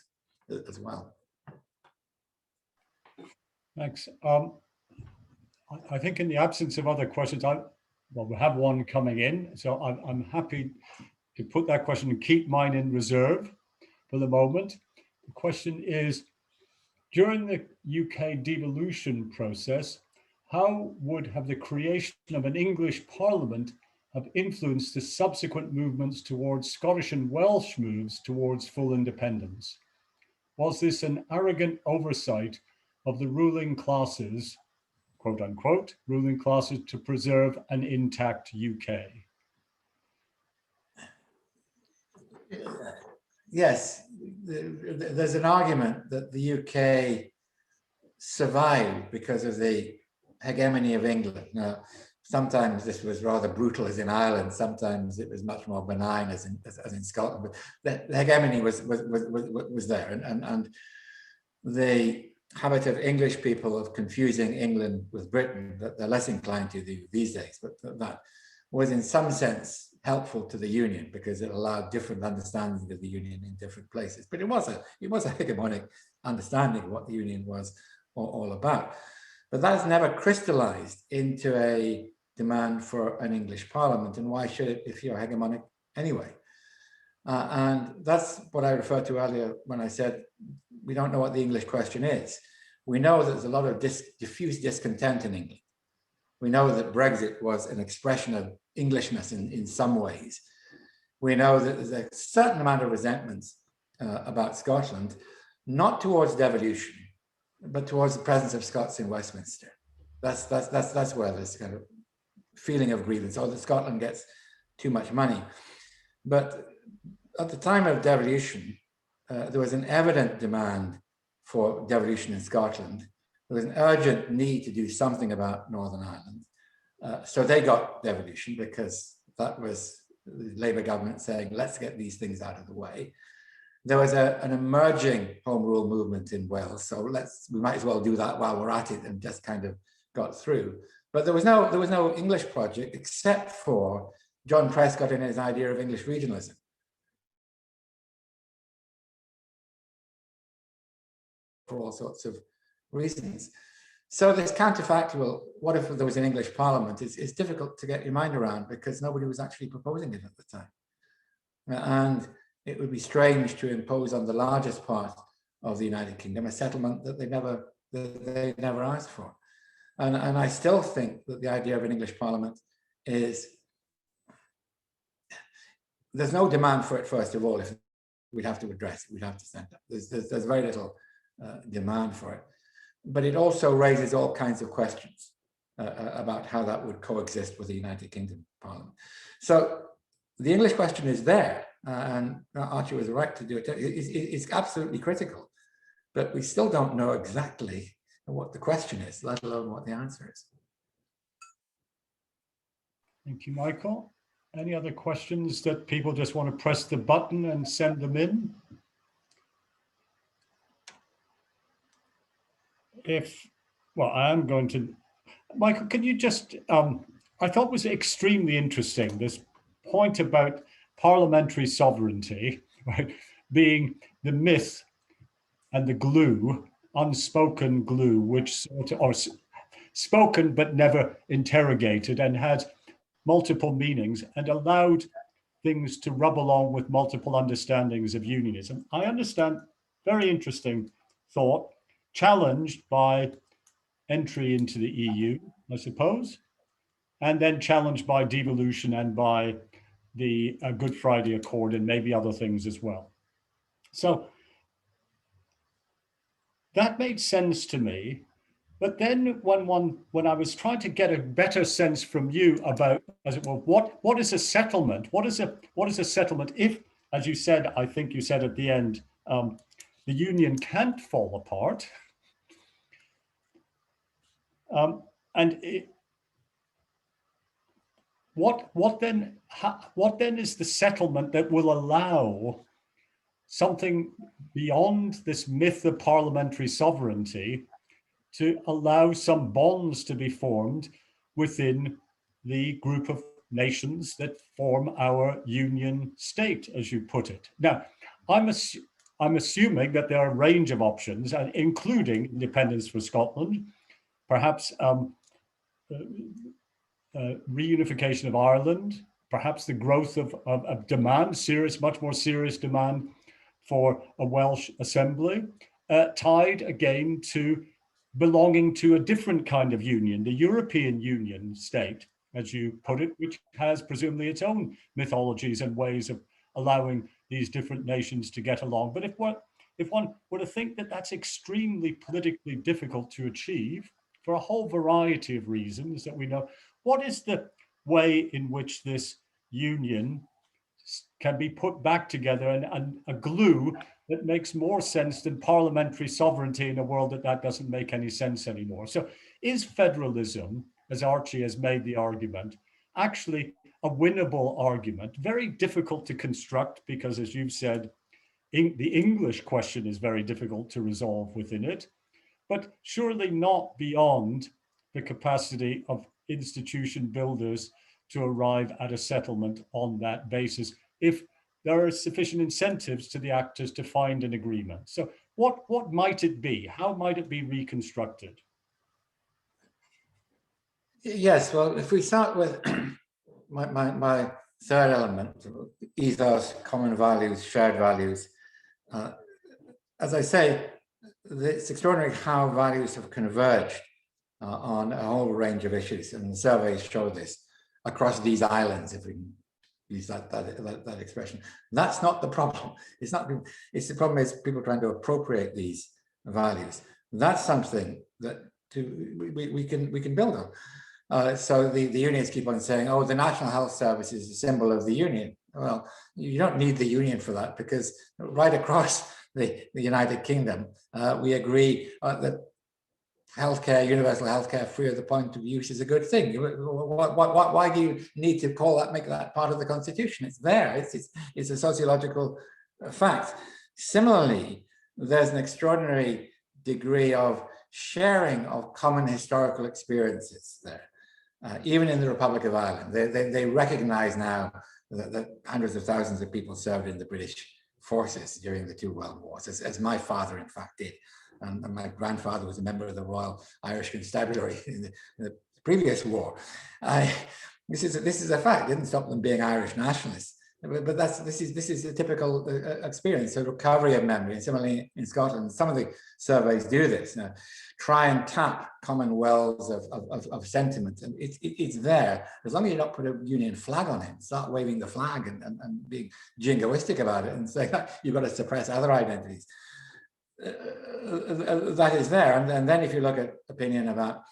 as well. Thanks. I think in the absence of other questions, we have one coming in, so I'm happy to put that question and keep mine in reserve for the moment. The question is, during the UK devolution process, how would have the creation of an English Parliament have influenced the subsequent movements towards Scottish and Welsh moves towards full independence? Was this an arrogant oversight of the ruling classes, quote unquote, ruling classes, to preserve an intact UK? Yes, there's an argument that the UK survived because of the hegemony of England. Now, sometimes this was rather brutal, as in Ireland. Sometimes it was much more benign, as in Scotland. But the hegemony was there, and the habit of English people of confusing England with Britain, that they're less inclined to do these days, but that was in some sense helpful to the Union because it allowed different understanding of the Union in different places. But it was a hegemonic understanding of what the Union was all about. But that's never crystallized into a demand for an English Parliament. And why should it if you're hegemonic anyway? And that's what I referred to earlier when I said we don't know what the English question is. We know that there's a lot of diffuse discontent in England. We know that Brexit was an expression of Englishness in some ways. We know that there's a certain amount of resentment about Scotland, not towards devolution, but towards the presence of Scots in Westminster. That's where this kind of feeling of grievance, or that Scotland gets too much money. But at the time of devolution, there was an evident demand for devolution in Scotland. There was an urgent need to do something about Northern Ireland. So they got devolution because that was the Labour government saying, let's get these things out of the way. There was an emerging Home Rule movement in Wales, so we might as well do that while we're at it, and just kind of got through. But there was no English project except for John Prescott and his idea of English regionalism. For all sorts of reasons. So this counterfactual, what if there was an English Parliament, is difficult to get your mind around because nobody was actually proposing it at the time. And it would be strange to impose on the largest part of the United Kingdom a settlement that they never asked for. And I still think that the idea of an English Parliament is there's no demand for it, first of all. If we'd have to address it, we'd have to send it. There's very little demand for it. But it also raises all kinds of questions about how that would coexist with the United Kingdom Parliament. So the English question is there, and Archie was right to do it. It's absolutely critical, but we still don't know exactly what the question is, let alone what the answer is. Thank you, Michael. Any other questions that people just want to press the button and send them in? Well, I am going to, Michael, can you just, I thought was extremely interesting, this point about parliamentary sovereignty, right, being the myth and the glue, unspoken glue, which sort of, or spoken but never interrogated, and had multiple meanings and allowed things to rub along with multiple understandings of unionism. I understand, very interesting thought, challenged by entry into the EU, I suppose, and then challenged by devolution and by the Good Friday Accord and maybe other things as well. So that made sense to me. But then when I was trying to get a better sense from you about, as it were, what is a settlement? What is a settlement if, as you said, I think you said at the end, the union can't fall apart. What then is the settlement that will allow something beyond this myth of parliamentary sovereignty to allow some bonds to be formed within the group of nations that form our union state, as you put it? Now, I'm assuming that there are a range of options, including independence for Scotland, perhaps reunification of Ireland, perhaps the growth of demand, much more serious demand for a Welsh assembly, tied again to belonging to a different kind of union, the European Union state, as you put it, which has presumably its own mythologies and ways of allowing these different nations to get along. But if one were to think that that's extremely politically difficult to achieve for a whole variety of reasons that we know, what is the way in which this union can be put back together and a glue that makes more sense than parliamentary sovereignty in a world that doesn't make any sense anymore? So is federalism, as Archie has made the argument, actually a winnable argument? Very difficult to construct because, as you've said, the English question is very difficult to resolve within it, but surely not beyond the capacity of institution builders to arrive at a settlement on that basis if there are sufficient incentives to the actors to find an agreement. So what might it be? How might it be reconstructed? Yes, well, if we start with my third element, ethos, common values, shared values, as I say, it's extraordinary how values have converged on a whole range of issues, and the surveys show this across these islands, if we can use that expression. That's not the problem. It's not. It's the problem is people trying to appropriate these values. That's something that we can build on. So the unions keep on saying, "Oh, the National Health Service is a symbol of the union." Well, you don't need the union for that, because right across the United Kingdom, we agree that healthcare, universal healthcare, free of the point of use is a good thing. Why do you need to make that part of the constitution? It's there. It's a sociological fact. Similarly, there's an extraordinary degree of sharing of common historical experiences there. Even in the Republic of Ireland, they recognize now that hundreds of thousands of people served in the British forces during the two World Wars, as my father, in fact, did. And my grandfather was a member of the Royal Irish Constabulary in the previous war. This is a fact. It didn't stop them being Irish nationalists. But this is a typical experience, a recovery of memory. And similarly in Scotland, some of the surveys do this. Try and tap common wells of sentiment, and it's there. As long as you don't put a union flag on it, start waving the flag and being jingoistic about it and say you've got to suppress other identities. That is there. And then if you look at opinion about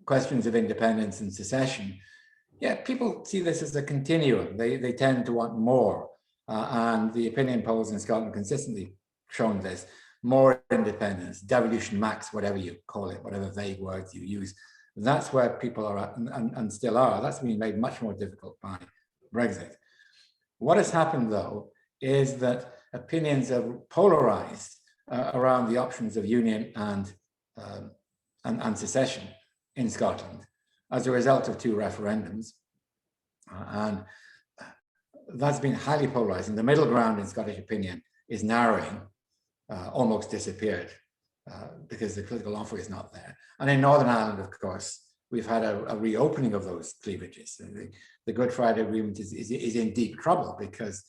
questions of independence and secession, yeah, people see this as a continuum. They tend to want more. And the opinion polls in Scotland consistently shown this. More independence, devolution max, whatever you call it, whatever vague words you use. That's where people are at and still are. That's been made much more difficult by Brexit. What has happened, though, is that opinions are polarized around the options of union and secession in Scotland as a result of 2 referendums. And that's been highly polarizing. The middle ground in Scottish opinion is narrowing, almost disappeared because the political offer is not there. And in Northern Ireland, of course, we've had a reopening of those cleavages. The Good Friday Agreement is in deep trouble because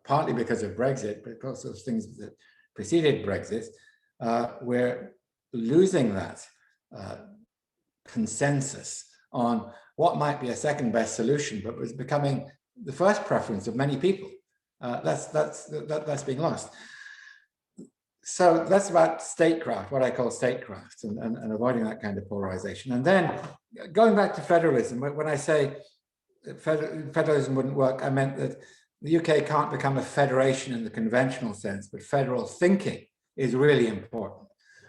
partly because of Brexit, but also things that preceded Brexit. We're losing that consensus on what might be a second best solution, but was becoming the first preference of many people. That's being lost. So that's about statecraft, what I call statecraft, and avoiding that kind of polarization. And then going back to federalism, when I say federalism wouldn't work, I meant that the UK can't become a federation in the conventional sense, but federal thinking is really important.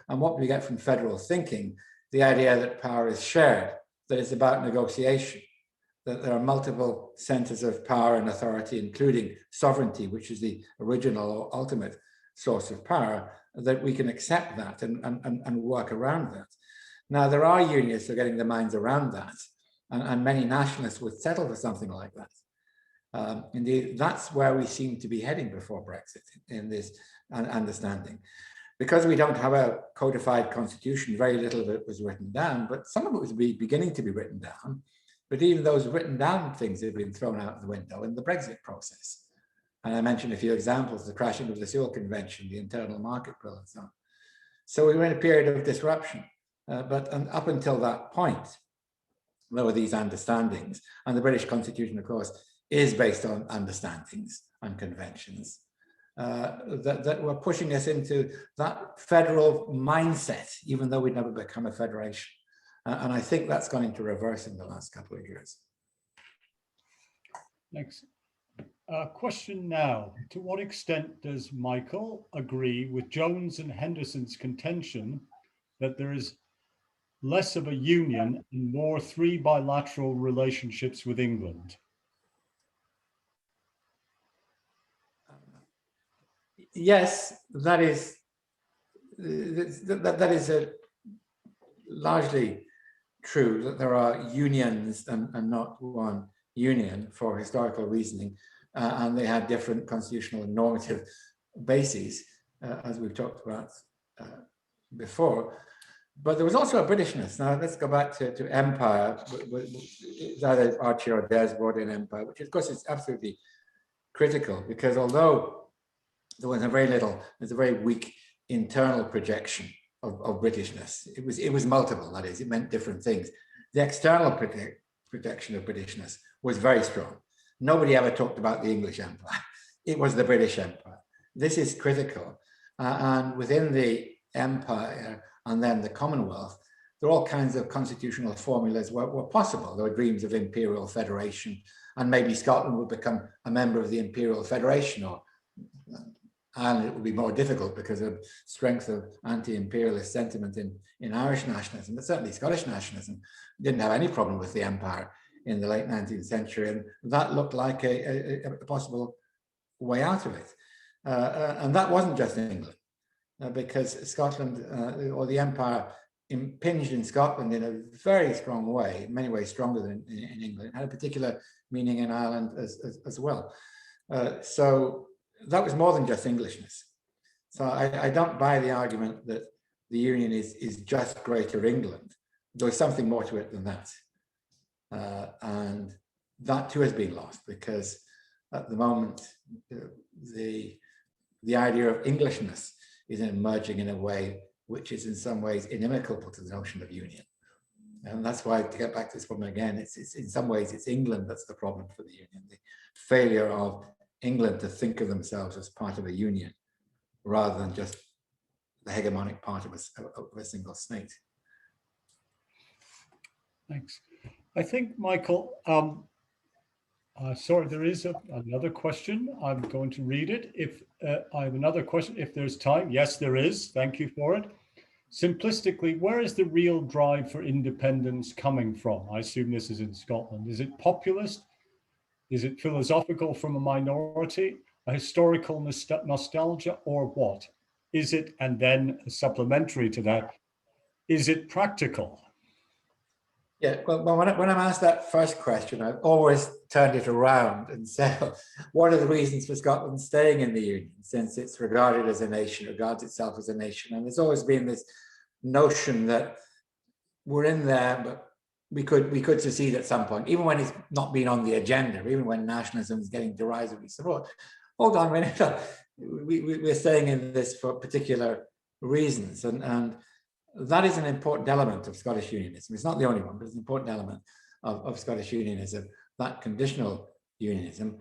And what we get from federal thinking, the idea that power is shared, that it's about negotiation, that there are multiple centers of power and authority, including sovereignty, which is the original or ultimate source of power, that we can accept that and work around that. Now, there are unionists who are getting their minds around that, and many nationalists would settle for something like that. Indeed, that's where we seem to be heading before Brexit in this understanding. Because we don't have a codified constitution, very little of it was written down, but some of it was beginning to be written down. But even those written down things have been thrown out the window in the Brexit process. And I mentioned a few examples, the crashing of the Sewell Convention, the internal market bill, and so on. So we were in a period of disruption. But up until that point, there were these understandings. And the British Constitution, of course, is based on understandings and conventions that were pushing us into that federal mindset, even though we'd never become a federation. And I think that's gone into reverse in the last couple of years. Thanks. Question now, to what extent does Michael agree with Jones and Henderson's contention that there is less of a union and more 3 bilateral relationships with England? Yes, that is largely true, that there are unions and not one union for historical reasoning, and they had different constitutional and normative bases, as we've talked about before. But there was also a Britishness. Now let's go back to empire. Either Archie or Des brought in empire, which of course is absolutely critical, because although there was there's a very weak internal projection of Britishness. It was multiple, that is, it meant different things. The external projection of Britishness was very strong. Nobody ever talked about the English Empire. It was the British Empire. This is critical. And within the empire and then the Commonwealth, there are all kinds of constitutional formulas were possible. There were dreams of imperial federation, and maybe Scotland would become a member of the imperial federation, or Ireland it would be more difficult because of strength of anti-imperialist sentiment in Irish nationalism, but certainly Scottish nationalism didn't have any problem with the empire in the late 19th century, and that looked like a possible way out of it. And that wasn't just in England, because Scotland, or the empire, impinged in Scotland in a very strong way, in many ways stronger than in England. It had a particular meaning in Ireland as well. So that was more than just Englishness. So I don't buy the argument that the Union is just Greater England. There was something more to it than that. And that too has been lost, because at the moment, the idea of Englishness is emerging in a way which is in some ways inimical to the notion of union. And that's why, to get back to this problem again, it's in some ways it's England that's the problem for the union, the failure of England to think of themselves as part of a union rather than just the hegemonic part of a single state. Thanks. I think, Michael, sorry, there is another question. I'm going to read it. If I have another question, if there's time. Yes, there is. Thank you for it. Simplistically, where is the real drive for independence coming from? I assume this is in Scotland. Is it populist? Is it philosophical from a minority? A historical nostalgia, or what? Is it, and then supplementary to that, is it practical? Yeah, well, when I'm asked that first question, I've always turned it around and said, what are the reasons for Scotland staying in the Union, since it's regarded as a nation, regards itself as a nation? And there's always been this notion that we're in there, but we could secede at some point, even when it's not been on the agenda, even when nationalism is getting derisively support. Hold on a minute, we're staying in this for particular reasons, and that is an important element of Scottish unionism. It's not the only one, but it's an important element of Scottish unionism, that conditional unionism.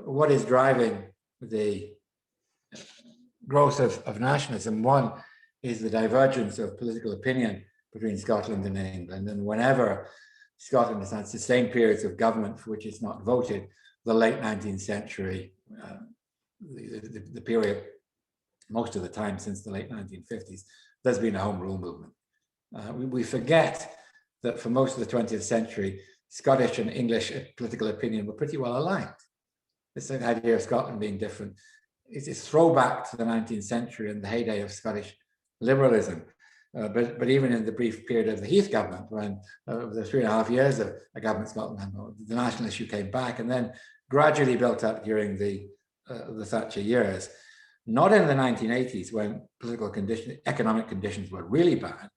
What is driving the growth of nationalism? One is the divergence of political opinion between Scotland and England. And whenever Scotland has had sustained periods of government for which it's not voted, the late 19th century, the period, most of the time since the late 1950s, there's been a home rule movement. We forget that for most of the 20th century, Scottish and English political opinion were pretty well aligned. This idea of Scotland being different is a throwback to the 19th century and the heyday of Scottish liberalism. But even in the brief period of the Heath government, when the 3.5 years of a government in Scotland, the national issue came back and then gradually built up during the Thatcher years. Not in the 1980s, when economic conditions were really bad,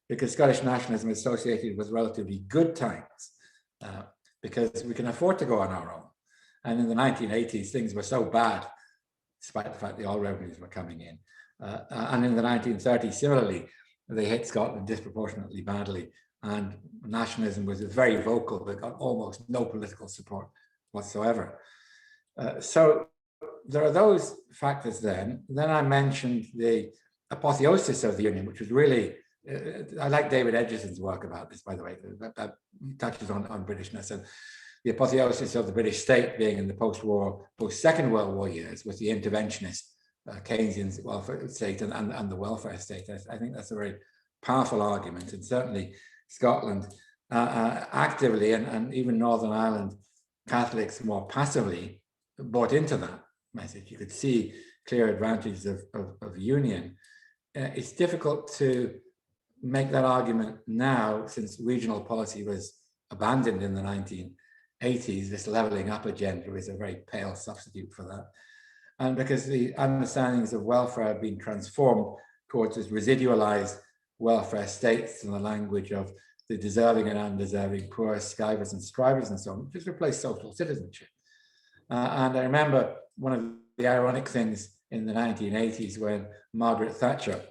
because Scottish nationalism is associated with relatively good times, because we can afford to go on our own. And in the 1980s, things were so bad, despite the fact the oil revenues were coming in. And in the 1930s, similarly, they hit Scotland disproportionately badly, and nationalism was very vocal, but got almost no political support whatsoever. So there are those factors then. Then I mentioned the apotheosis of the Union, which was really, I like David Edgison's work about this, by the way, that touches on Britishness, and the apotheosis of the British state being in the post-Second World War years with the interventionist Keynesian welfare state and the welfare state. I think that's a very powerful argument, and certainly Scotland actively and even Northern Ireland Catholics more passively bought into that message. You could see clear advantages of union. It's difficult to make that argument now, since regional policy was abandoned in the 1980s. This levelling up agenda is a very pale substitute for that. And because the understandings of welfare have been transformed towards this residualized welfare states in the language of the deserving and undeserving, poor, skivers and strivers and so on, which has replaced social citizenship. And I remember one of the ironic things in the 1980s when Margaret Thatcher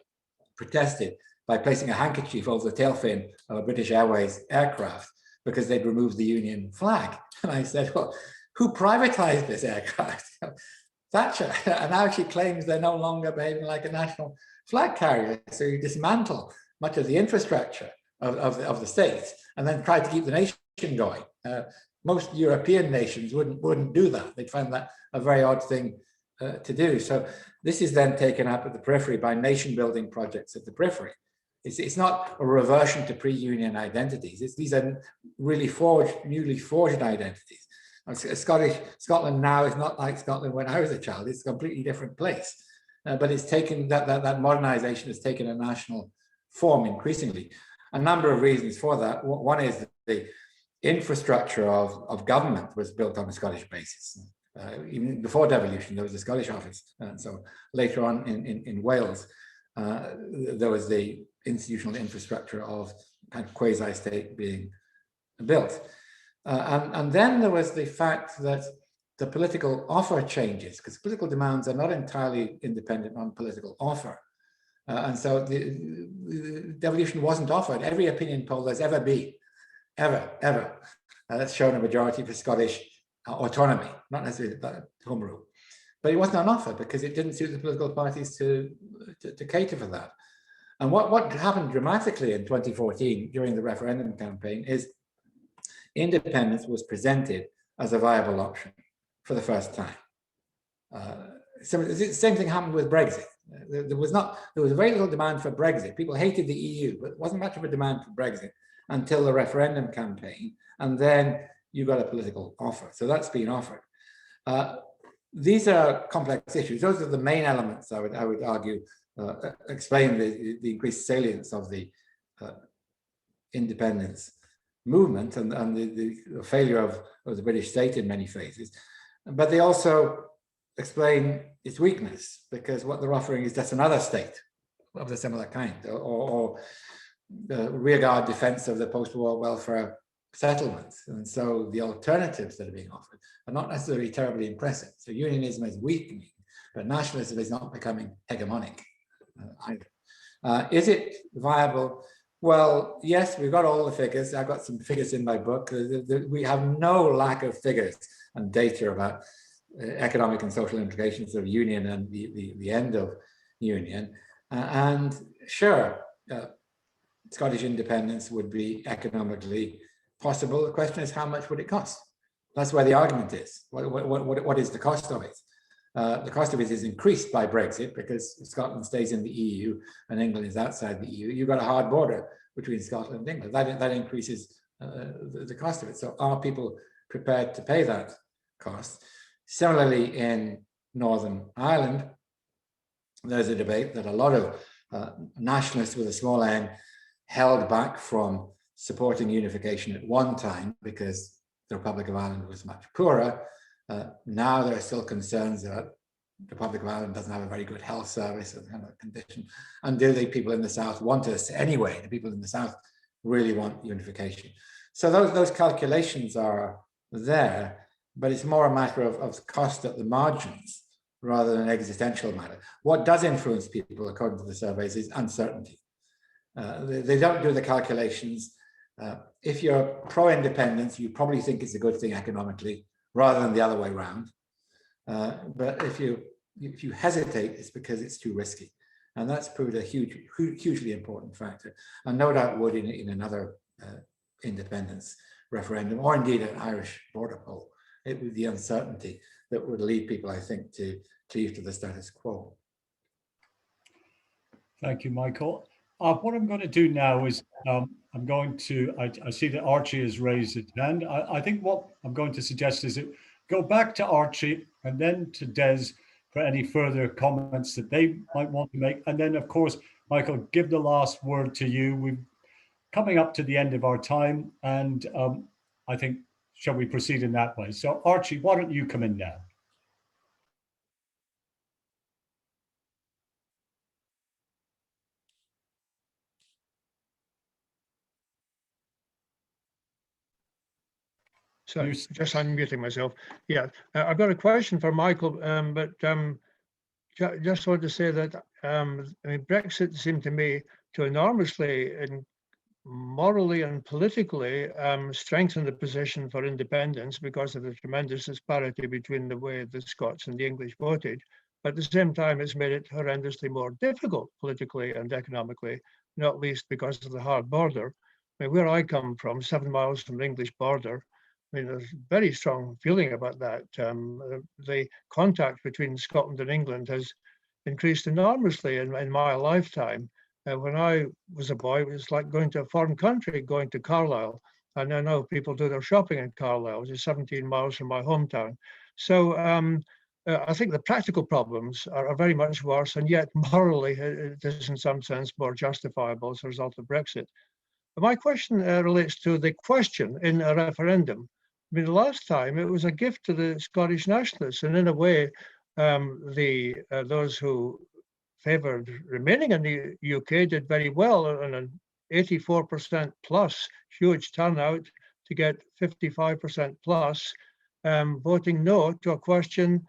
protested by placing a handkerchief over the tail fin of a British Airways aircraft because they'd removed the Union flag. And I said, well, who privatized this aircraft? Thatcher. And now she claims they're no longer behaving like a national flag carrier. So you dismantle much of the infrastructure of the state and then try to keep the nation going. Most European nations wouldn't do that. They'd find that a very odd thing to do. So this is then taken up at the periphery by nation building projects at the periphery. It's not a reversion to pre-union identities. These are really newly forged identities. Scotland now is not like Scotland when I was a child. It's a completely different place. But it's taken that modernization has taken a national form increasingly. A number of reasons for that. One is the infrastructure of government was built on a Scottish basis. Even before devolution, there was a Scottish office. So later on in Wales, there was the institutional infrastructure of kind of quasi-state being built. And then there was the fact that the political offer changes, because political demands are not entirely independent on political offer. And so the devolution wasn't offered. Every opinion poll there's ever been, ever, that's shown a majority for Scottish autonomy, not necessarily home rule. But it wasn't on offer because it didn't suit the political parties to cater for that. And what happened dramatically in 2014 during the referendum campaign is independence was presented as a viable option for the first time. So the same thing happened with Brexit. There was very little demand for Brexit. People hated the EU, but it wasn't much of a demand for Brexit until the referendum campaign, and then you got a political offer. So that's been offered. These are complex issues. Those are the main elements I would argue explain the increased salience of the independence movement and the failure of the British state in many phases. But they also explain its weakness, because what they're offering is just another state of the similar kind, or the rearguard defense of the post-war welfare settlements. And so the alternatives that are being offered are not necessarily terribly impressive. So unionism is weakening, but nationalism is not becoming hegemonic either. Is it viable? Well, yes, we've got all the figures. I've got some figures in my book. We have no lack of figures and data about economic and social implications of union and the end of union. And sure, Scottish independence would be economically possible. The question is, how much would it cost? That's where the argument is. What is the cost of it? The cost of it is increased by Brexit, because Scotland stays in the EU and England is outside the EU. You've got a hard border between Scotland and England. That increases the cost of it. So are people prepared to pay that cost? Similarly, in Northern Ireland, there's a debate that a lot of nationalists with a small n held back from supporting unification at one time because the Republic of Ireland was much poorer. Now there are still concerns that the Republic of Ireland doesn't have a very good health service and kind of condition. And do the people in the South want us anyway? The people in the South really want unification. So those calculations are there, but it's more a matter of cost at the margins rather than an existential matter. What does influence people, according to the surveys, is uncertainty. They don't do the calculations. If you're pro-independence, you probably think it's a good thing economically, rather than the other way around. But if you hesitate, it's because it's too risky. And that's proved a hugely important factor. And no doubt would in another independence referendum, or indeed an Irish border poll. It would be the uncertainty that would lead people, I think, to cleave to the status quo. Thank you, Michael. What I'm going to do now is I'm going to, I see that Archie has raised his hand. I think what I'm going to suggest is that go back to Archie and then to Des for any further comments that they might want to make. And then, of course, Michael, give the last word to you. We're coming up to the end of our time, and I think, shall we proceed in that way? So Archie, why don't you come in now? Sorry, just unmuting myself. Yeah, I've got a question for Michael, but just want to say that I mean, Brexit seemed to me to enormously and morally and politically strengthen the position for independence because of the tremendous disparity between the way the Scots and the English voted. But at the same time, it's made it horrendously more difficult politically and economically, not least because of the hard border. I mean, where I come from, 7 miles from the English border, I mean, there's a very strong feeling about that. The contact between Scotland and England has increased enormously in my lifetime. When I was a boy, it was like going to a foreign country, going to Carlisle. And I know people do their shopping in Carlisle, which is 17 miles from my hometown. So I think the practical problems are very much worse, and yet morally it is in some sense more justifiable as a result of Brexit. But my question relates to the question in a referendum. I mean, the last time it was a gift to the Scottish nationalists, and in a way, those who favoured remaining in the UK did very well, and an 84% plus huge turnout to get 55% plus. voting no to a question,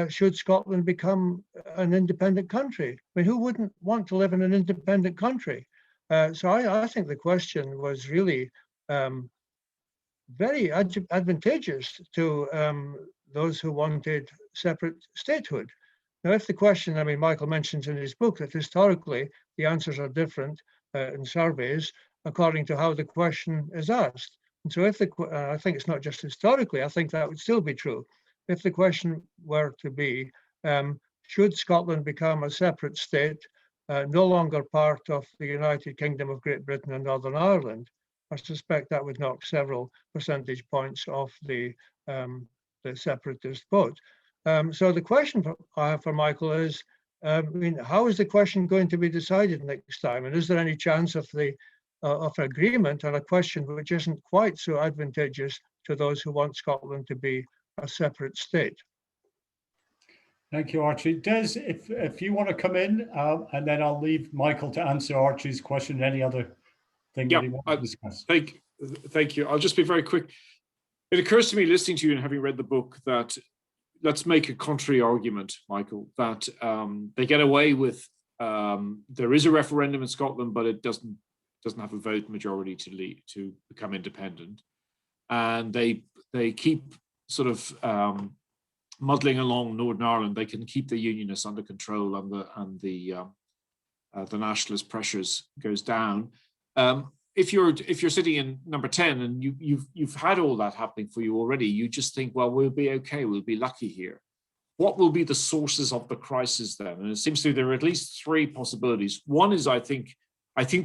should Scotland become an independent country? I mean, who wouldn't want to live in an independent country? So I think the question was really very advantageous to those who wanted separate statehood. Now, if the question, I mean, Michael mentions in his book that historically the answers are different in surveys according to how the question is asked. And so if I think it's not just historically, I think that would still be true. If the question were to be, should Scotland become a separate state, no longer part of the United Kingdom of Great Britain and Northern Ireland, I suspect that would knock several percentage points off the separatist vote. So the question I have for Michael is, I mean, how is the question going to be decided next time? And is there any chance of agreement on a question which isn't quite so advantageous to those who want Scotland to be a separate state? Thank you, Archie. Des, if you want to come in, and then I'll leave Michael to answer Archie's question. Any other thing that he wants to discuss? Thank you. I'll just be very quick. It occurs to me, listening to you and having read the book, that let's make a contrary argument, Michael, that they get away with there is a referendum in Scotland, but it doesn't have a vote majority to become independent, and they keep sort of muddling along Northern Ireland. They can keep the Unionists under control, and the nationalist pressures goes down. If you're sitting in number 10 and you've had all that happening for you already, you just think, well, we'll be okay, we'll be lucky here. What will be the sources of the crisis then? And it seems to me there are at least three possibilities. One is, I think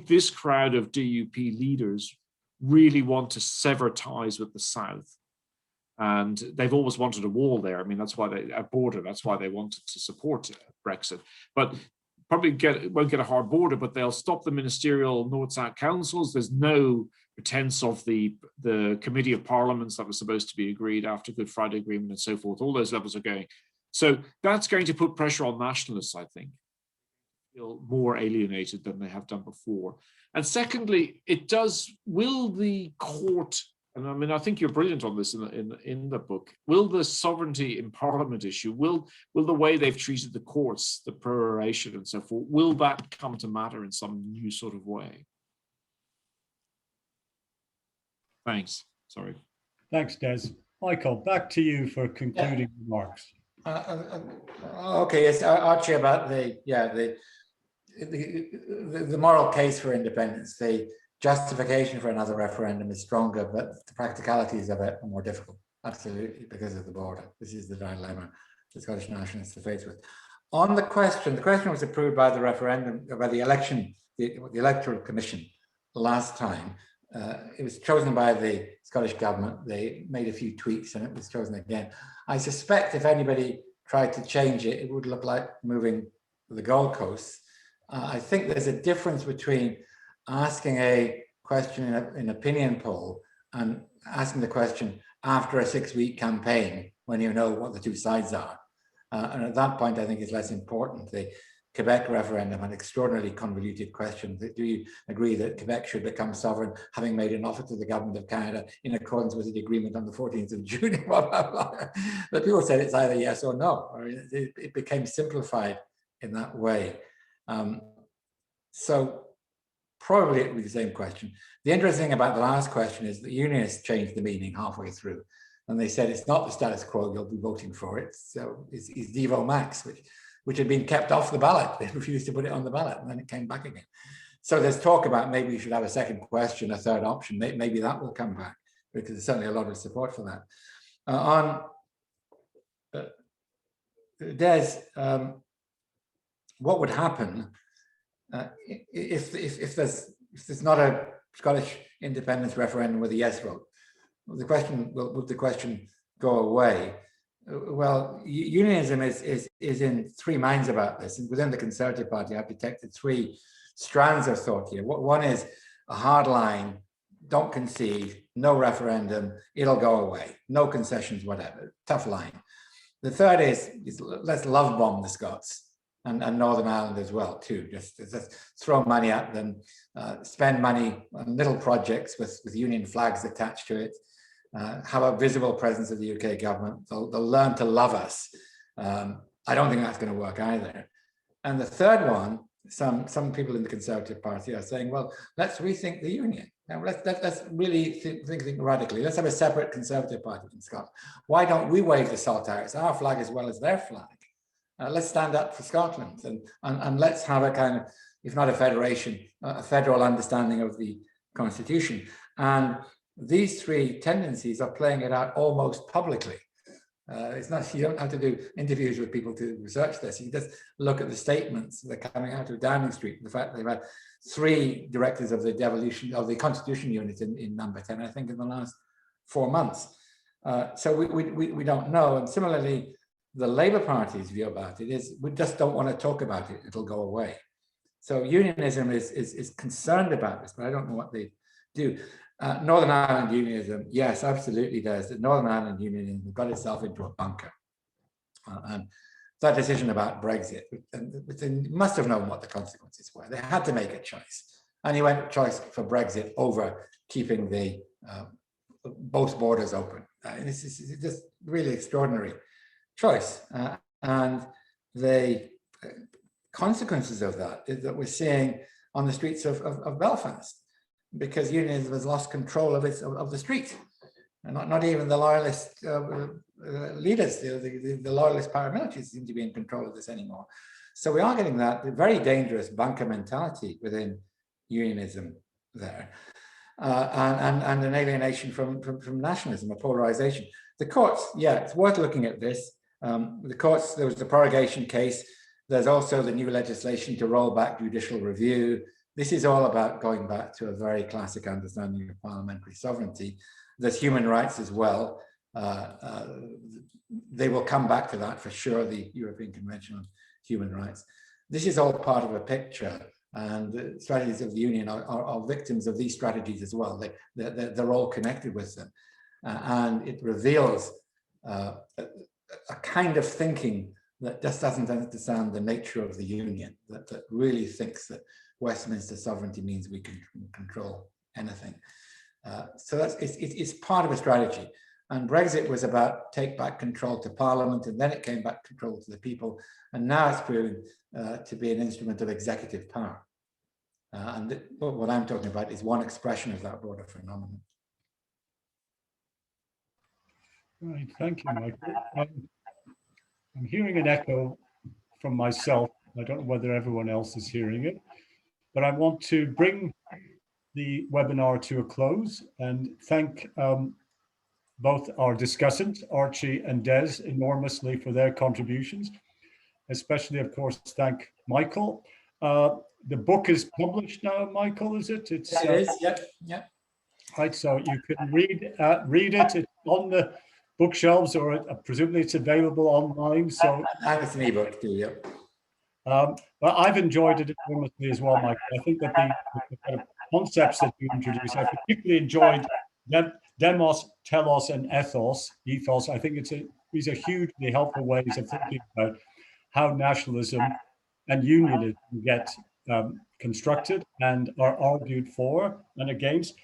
this crowd of DUP leaders really want to sever ties with the South. And they've always wanted a wall there. I mean, that's why a border. That's why they wanted to support Brexit. But probably won't get a hard border, but they'll stop the ministerial North-South councils. There's no pretense of the Committee of Parliaments that was supposed to be agreed after Good Friday Agreement and so forth. All those levels are going. So that's going to put pressure on nationalists, I think, feel more alienated than they have done before. And secondly, will the court, and I mean, I think you're brilliant on this in the book, will the sovereignty in Parliament issue, will the way they've treated the courts, the peroration and so forth, will that come to matter in some new sort of way? Thanks. Sorry. Thanks, Des. Michael, back to you for concluding remarks. Okay, yes, Archie, about the moral case for independence. The justification for another referendum is stronger, but the practicalities of it are more difficult, absolutely, because of the border. This is the dilemma the Scottish nationalists are faced with. On the question was approved by the referendum, by the election, the Electoral Commission last time. It was chosen by the Scottish government. They made a few tweaks and it was chosen again. I suspect if anybody tried to change it, it would look like moving the goalposts. I think there's a difference between asking a question in an opinion poll and asking the question after a 6-week campaign when you know what the two sides are. And at that point, I think it's less important. The Quebec referendum, an extraordinarily convoluted question. Do you agree that Quebec should become sovereign, having made an offer to the government of Canada in accordance with the agreement on the 14th of June? Blah, blah, blah. But people said it's either yes or no. I mean, it became simplified in that way. So probably it would be the same question. The interesting thing about the last question is that unionists changed the meaning halfway through. And they said it's not the status quo you'll be voting for. It's Devo Max, which had been kept off the ballot. They refused to put it on the ballot, and then it came back again. So there's talk about maybe we should have a second question, a third option. Maybe that will come back, because there's certainly a lot of support for that. What would happen if there's not a Scottish independence referendum with a yes vote? Would the question go away? Well, unionism is in three minds about this, and within the Conservative Party, I've detected three strands of thought here. One is a hard line, don't concede, no referendum, it'll go away, no concessions, whatever, tough line. The third is let's love bomb the Scots and Northern Ireland as well too. Just throw money at them, spend money on little projects with union flags attached to it. have a visible presence of the UK government. They'll learn to love us. I don't think that's going to work either. And the third one, some people in the Conservative Party are saying, well, let's rethink the union. Now, let's really think radically. Let's have a separate Conservative Party in Scotland. Why don't we wave the salt out? It's our flag as well as their flag. Let's stand up for Scotland and let's have a kind of, if not a federation, a federal understanding of the Constitution. And these three tendencies are playing it out almost publicly. It's not, you don't have to do interviews with people to research this. You just look at the statements that are coming out of Downing Street. The fact that they've had 3 directors of the devolution of the Constitution unit in number 10, I think, in the last 4 months. So we don't know. And similarly, the Labour Party's view about it is we just don't want to talk about it. It'll go away. So unionism is concerned about this, but I don't know what they do. Northern Ireland unionism, yes, absolutely does. The Northern Ireland unionism got itself into a bunker. And that decision about Brexit, they must have known what the consequences were. They had to make a choice. And he went choice for Brexit over keeping the both borders open. This is just really extraordinary choice. And the consequences of that is that we're seeing on the streets of Belfast, because unionism has lost control of the street, and not even the loyalist leaders, the loyalist paramilitaries seem to be in control of this anymore. So we are getting that very dangerous bunker mentality within unionism there, and an alienation from nationalism, a polarization. The courts, yeah, it's worth looking at this. The courts, there was the prorogation case. There's also the new legislation to roll back judicial review. This is all about going back to a very classic understanding of parliamentary sovereignty. There's human rights as well. They will come back to that for sure, the European Convention on Human Rights. This is all part of a picture, and the strategies of the Union are victims of these strategies as well. They're all connected with them. And it reveals a kind of thinking that just doesn't understand the nature of the Union, that really thinks that Westminster sovereignty means we can control anything. So it's part of a strategy. And Brexit was about take back control to Parliament, and then it came back control to the people. And now it's proven to be an instrument of executive power. And what I'm talking about is one expression of that broader phenomenon. Right, thank you, Michael. I'm hearing an echo from myself. I don't know whether everyone else is hearing it, but I want to bring the webinar to a close and thank both our discussants, Archie and Des, enormously for their contributions. Especially, of course, thank Michael. The book is published now, Michael, is it? It is, yep. Right, so you can read it. It's on the bookshelves, or presumably it's available online. So and it's an ebook too, yeah. Well, I've enjoyed it enormously as well, Michael. I think that the kind of concepts that you introduced, I particularly enjoyed demos, telos, and ethos. I think these are hugely helpful ways of thinking about how nationalism and unionism get constructed and are argued for and against.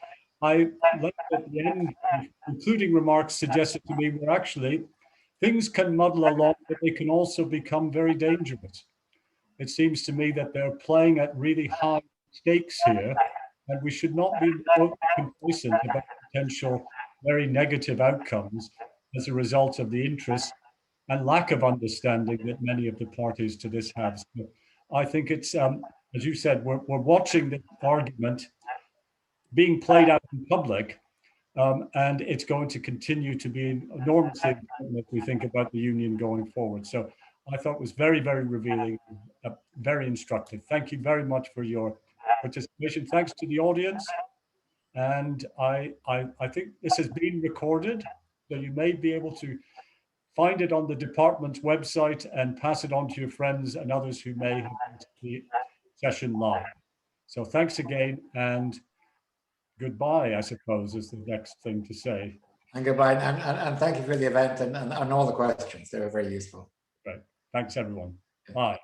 I like at the end, concluding remarks suggested to me where actually things can muddle along, but they can also become very dangerous. It seems to me that they're playing at really high stakes here, and we should not be complacent about potential very negative outcomes as a result of the interest and lack of understanding that many of the parties to this have. So I think it's, as you said, we're watching the argument being played out in public, and it's going to continue to be enormously important if we think about the union going forward. So I thought it was very, very revealing, very instructive. Thank you very much for your participation. Thanks to the audience. And I think this has been recorded, so you may be able to find it on the department's website and pass it on to your friends and others who may have the session live. So thanks again, and goodbye, I suppose, is the next thing to say. And goodbye, and thank you for the event and all the questions. They were very useful. Right. Thanks, everyone. Bye.